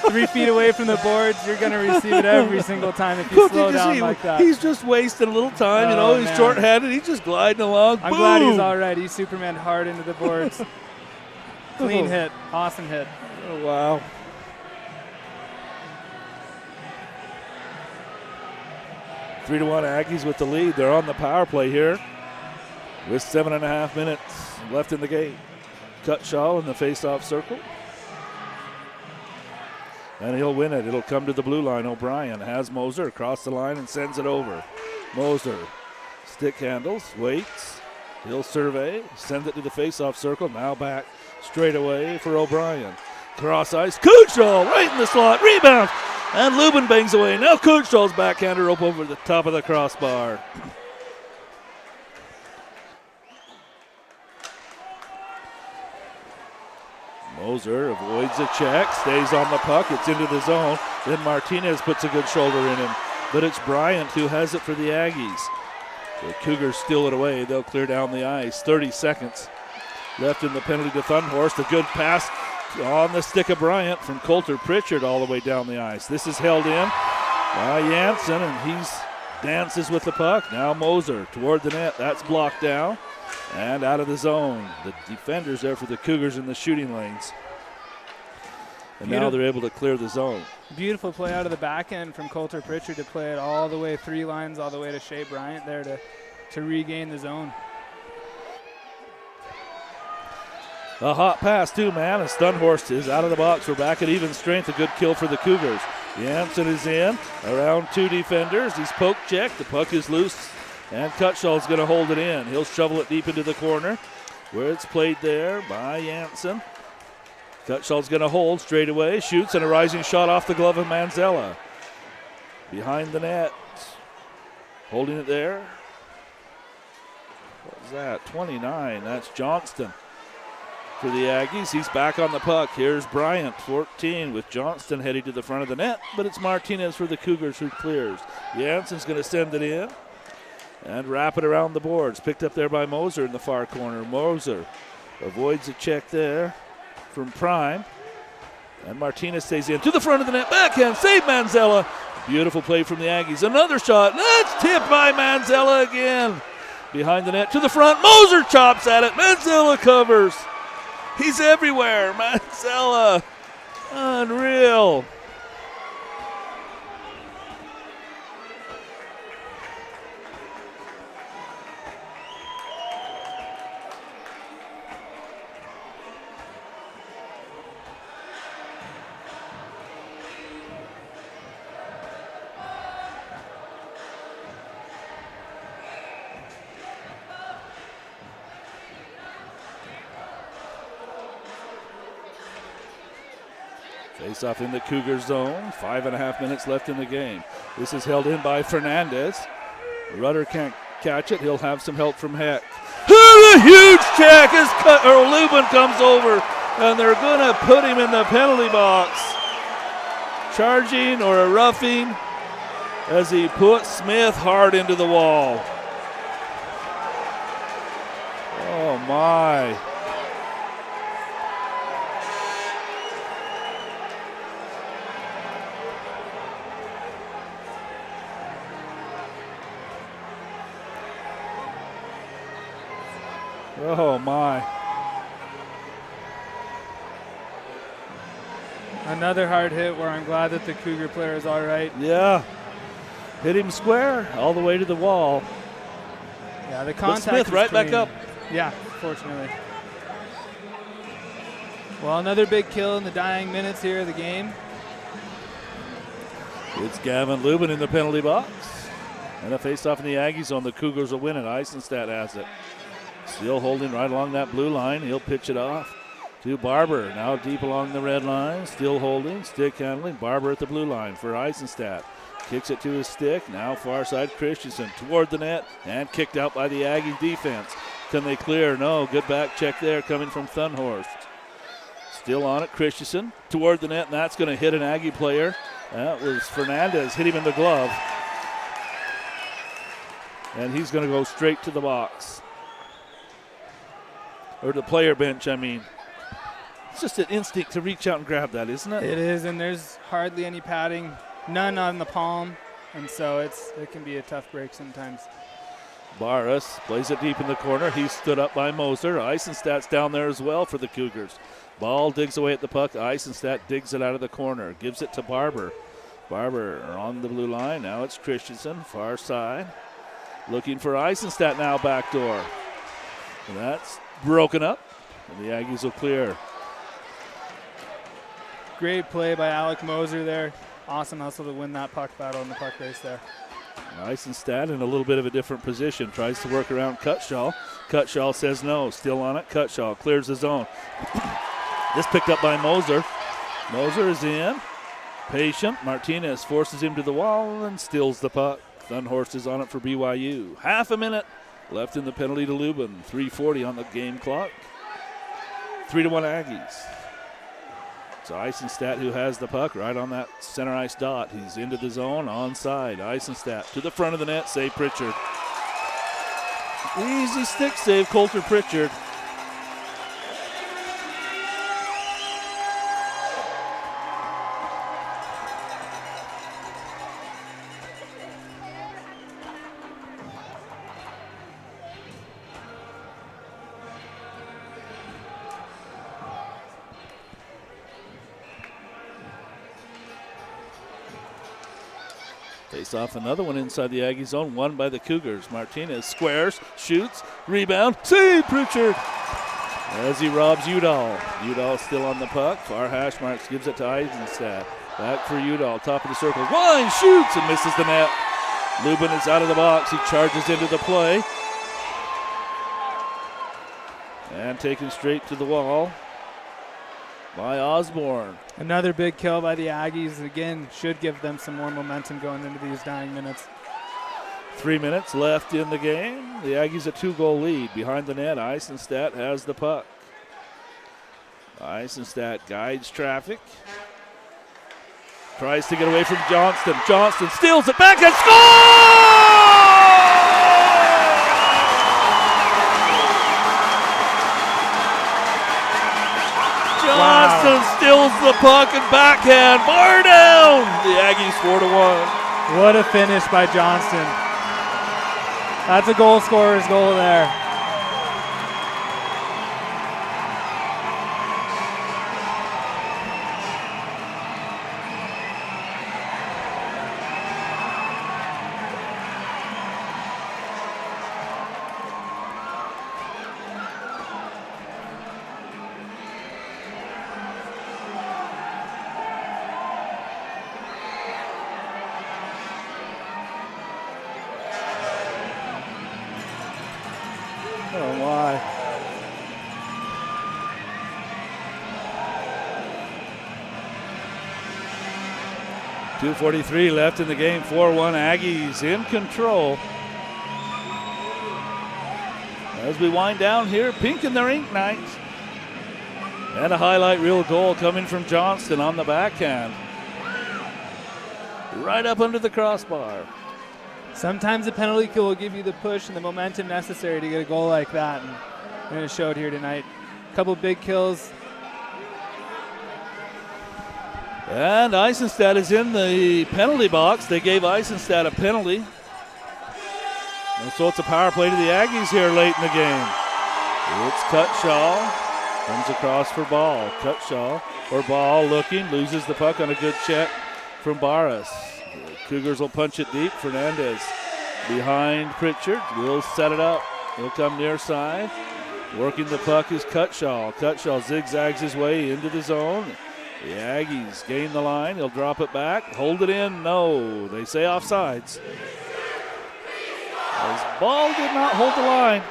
3 feet away from the boards, you're going to receive it every single time if you slow down like that. He's just wasting a little time, he's short-handed. He's just gliding along. I'm glad he's all right. He Superman hard into the boards. Clean hit. Awesome hit. Oh, wow. Three to 1 Aggies with the lead. They're on the power play here with 7.5 minutes left in the game. Cutshall in the face-off circle. And he'll win it. It'll come to the blue line. O'Brien has Moser across the line and sends it over. Moser stick handles, waits. He'll survey, send it to the face-off circle. Now back straight away for O'Brien. Cross ice. Cutshall right in the slot. Rebound. And Lubin bangs away. Now Cutshall's backhander up over the top of the crossbar. Moser avoids a check, stays on the puck. It's into the zone. Then Martinez puts a good shoulder in him. But it's Bryant who has it for the Aggies. The Cougars steal it away. They'll clear down the ice. 30 seconds left in the penalty to Thunhorst. A good pass on the stick of Bryant from Coulter Pritchard all the way down the ice. This is held in by Janssen, and he's dances with the puck. Now Moser toward the net. That's blocked down and out of the zone. The defenders there for the Cougars in the shooting lanes. And now they're able to clear the zone. Beautiful play out of the back end from Coulter Pritchard to play it all the way 3 lines, all the way to Shea Bryant there to regain the zone. A hot pass too, man, and Stunhorst is out of the box. We're back at even strength. A good kill for the Cougars. Janssen is in, around 2 defenders. He's poke checked. The puck is loose, and Cutshall's going to hold it in. He'll shovel it deep into the corner where it's played there by Janssen. Cutshall's going to hold straight away, shoots, and a rising shot off the glove of Manzella. Behind the net, holding it there. What was that? 29. That's Johnston for the Aggies. He's back on the puck. Here's Bryant, 14, with Johnston heading to the front of the net, but it's Martinez for the Cougars who clears. Janssen's going to send it in and wrap it around the boards. Picked up there by Moser in the far corner. Moser avoids a check there from Prime, and Martinez stays in to the front of the net. Backhand save Manzella. Beautiful play from the Aggies. Another shot. That's tipped by Manzella again. Behind the net to the front. Moser chops at it. Manzella covers. He's everywhere. Manzella. Unreal. Face off in the Cougar zone. 5.5 minutes left in the game. This is held in by Fernandez. Rudder can't catch it. He'll have some help from Heck. A huge check as Lubin comes over, and they're going to put him in the penalty box. Charging or a roughing as he puts Smith hard into the wall. Oh, my. Oh, my. Another hard hit where I'm glad that the Cougar player is all right. Yeah. Hit him square all the way to the wall. Yeah, the contact. But Smith right back up. Yeah, fortunately. Well, another big kill in the dying minutes here of the game. It's Gavin Lubin in the penalty box. And a face-off in the Aggies zone. The Cougars will win it. Eisenstadt has it. Still holding right along that blue line. He'll pitch it off to Barber. Now deep along the red line. Still holding. Stick handling. Barber at the blue line for Eisenstadt. Kicks it to his stick. Now far side Christensen toward the net. And kicked out by the Aggie defense. Can they clear? No. Good back check there coming from Thunhorst. Still on it. Christensen toward the net. And that's going to hit an Aggie player. That was Fernandez. Hit him in the glove. And he's going to go straight to the box. Or the player bench, I mean. It's just an instinct to reach out and grab that, isn't it? It is, and there's hardly any padding, none on the palm, and so it can be a tough break sometimes. Barras plays it deep in the corner. He's stood up by Moser. Eisenstadt's down there as well for the Cougars. Ball digs away at the puck. Eisenstadt digs it out of the corner. Gives it to Barber. Barber on the blue line. Now it's Christensen, far side. Looking for Eisenstadt now, backdoor. And that's broken up, and the Aggies will clear. Great play by Alec Moser there. Awesome hustle to win that puck battle in the puck race there. Eisenstadt in a little bit of a different position. Tries to work around Cutshall. Cutshall says no. Still on it. Cutshall clears the zone. This picked up by Moser. Moser is in. Patient. Martinez forces him to the wall and steals the puck. Thunhorst is on it for BYU. Half a minute left in the penalty to Lubin. 3:40 on the game clock. 3-1 Aggies. It's Eisenstadt who has the puck right on that center ice dot. He's into the zone, onside. Eisenstadt to the front of the net, save Pritchard. Easy stick save, Coulter Pritchard. Face off another one inside the Aggie zone, won by the Cougars. Martinez squares, shoots, rebound, save Pritchard as he robs Udall. Udall still on the puck. Far hash marks, gives it to Eisenstadt. Back for Udall, top of the circle. Wine shoots and misses the net. Lubin is out of the box. He charges into the play. And taken straight to the wall by Osborne. Another big kill by the Aggies. Again, should give them some more momentum going into these dying minutes. 3 minutes left in the game. The Aggies a 2-goal lead. Behind the net, Eisenstadt has the puck. Eisenstadt guides traffic. Tries to get away from Johnston. Johnston steals it back and scores! Johnston steals the puck and backhand. Bar down! The Aggies 4-1. What a finish by Johnston. That's a goal scorer's goal there. Oh, my. .243 left in the game. 4-1 Aggies in control. As we wind down here, pink in the rink night. And a highlight reel goal coming from Johnston on the backhand. Right up under the crossbar. Sometimes a penalty kill will give you the push and the momentum necessary to get a goal like that, and it showed here tonight. A couple big kills. And Eisenstadt is in the penalty box. They gave Eisenstadt a penalty. And so it's a power play to the Aggies here late in the game. It's Cutshall. Comes across for Ball. Cutshall or Ball looking. Loses the puck on a good check from Barras. Cougars will punch it deep. Fernandez behind Pritchard. Will set it up. He'll come near side. Working the puck is Cutshall. Cutshall zigzags his way into the zone. The Aggies gain the line. He'll drop it back. Hold it in. No. They say offsides. As Ball did not hold the line.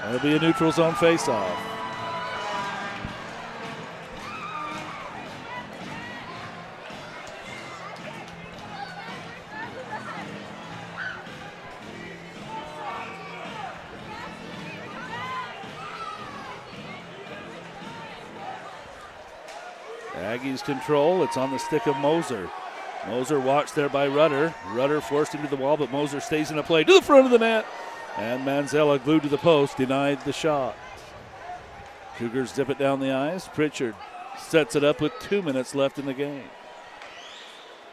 That'll be a neutral zone faceoff. Aggies control. It's on the stick of Moser. Moser watched there by Rudder. Rudder forced into the wall, but Moser stays in a play to the front of the net. And Manzella glued to the post, denied the shot. Cougars zip it down the ice. Pritchard sets it up with 2 minutes left in the game.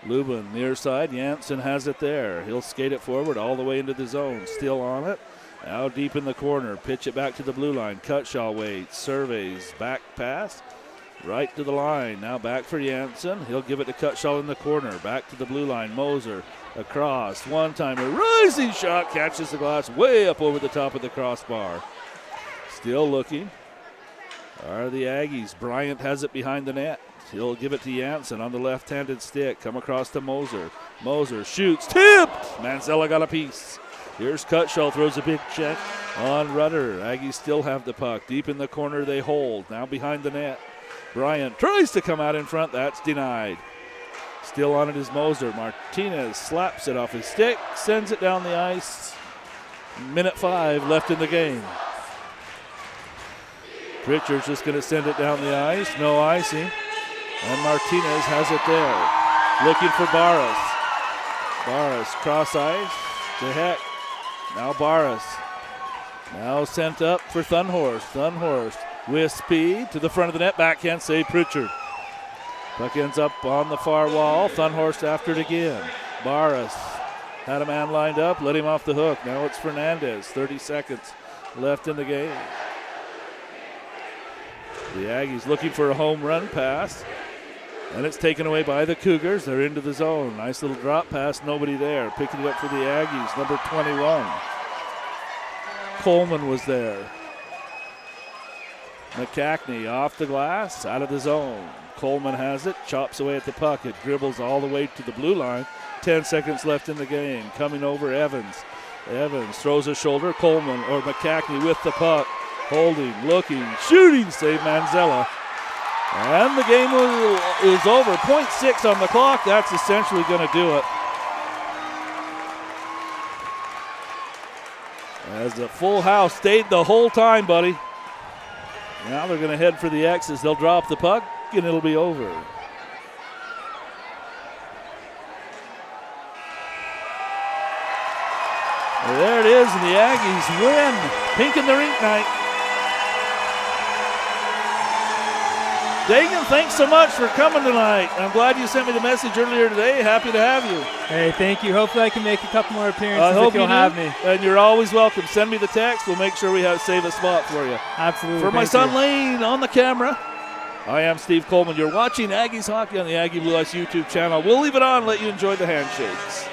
Lubin near side. Janssen has it there. He'll skate it forward all the way into the zone. Still on it. Now deep in the corner. Pitch it back to the blue line. Cutshall waits. Surveys. Back pass. Right to the line. Now back for Janssen. He'll give it to Cutshall in the corner. Back to the blue line. Moser across. One timer. Rising shot. Catches the glass way up over the top of the crossbar. Still looking are the Aggies. Bryant has it behind the net. He'll give it to Janssen on the left-handed stick. Come across to Moser. Moser shoots. Tipped! Manzella got a piece. Here's Cutshall. Throws a big check on Rudder. Aggies still have the puck. Deep in the corner they hold. Now behind the net. Bryant tries to come out in front. That's denied. Still on it is Moser. Martinez slaps it off his stick. Sends it down the ice. Minute 5 left in the game. Pritchard's just going to send it down the ice. No icing. And Martinez has it there. Looking for Barras. Barras cross ice to Heck. Now Barras. Now sent up for Thunhorst. Thunhorst with speed to the front of the net. Backhand save Pritchard. Puck ends up on the far wall. Thunhorst after it again. Barras had a man lined up. Let him off the hook. Now it's Fernandez. 30 seconds left in the game. The Aggies looking for a home run pass. And it's taken away by the Cougars. They're into the zone. Nice little drop pass, nobody there. Picking it up for the Aggies, number 21. Coleman was there. McCackney off the glass, out of the zone. Coleman has it, chops away at the puck. It dribbles all the way to the blue line. 10 seconds left in the game. Coming over Evans. Evans throws a shoulder. Coleman or McCackney with the puck. Holding, looking, shooting, save Manzella. And the game is over. 0.6 on the clock. That's essentially going to do it. As the full house stayed the whole time, buddy. Now they're going to head for the X's. They'll drop the puck, and it'll be over. There it is, and the Aggies win. Pink in the rink night. Dagan, thanks so much for coming tonight. I'm glad you sent me the message earlier today. Happy to have you. Hey, thank you. Hopefully I can make a couple more appearances if you'll have me. And you're always welcome. Send me the text. We'll make sure we save a spot for you. Absolutely. For my son Lane on the camera, I am Steve Coleman. You're watching Aggies Hockey on the Aggie Blue Ice YouTube channel. We'll leave it on and let you enjoy the handshakes.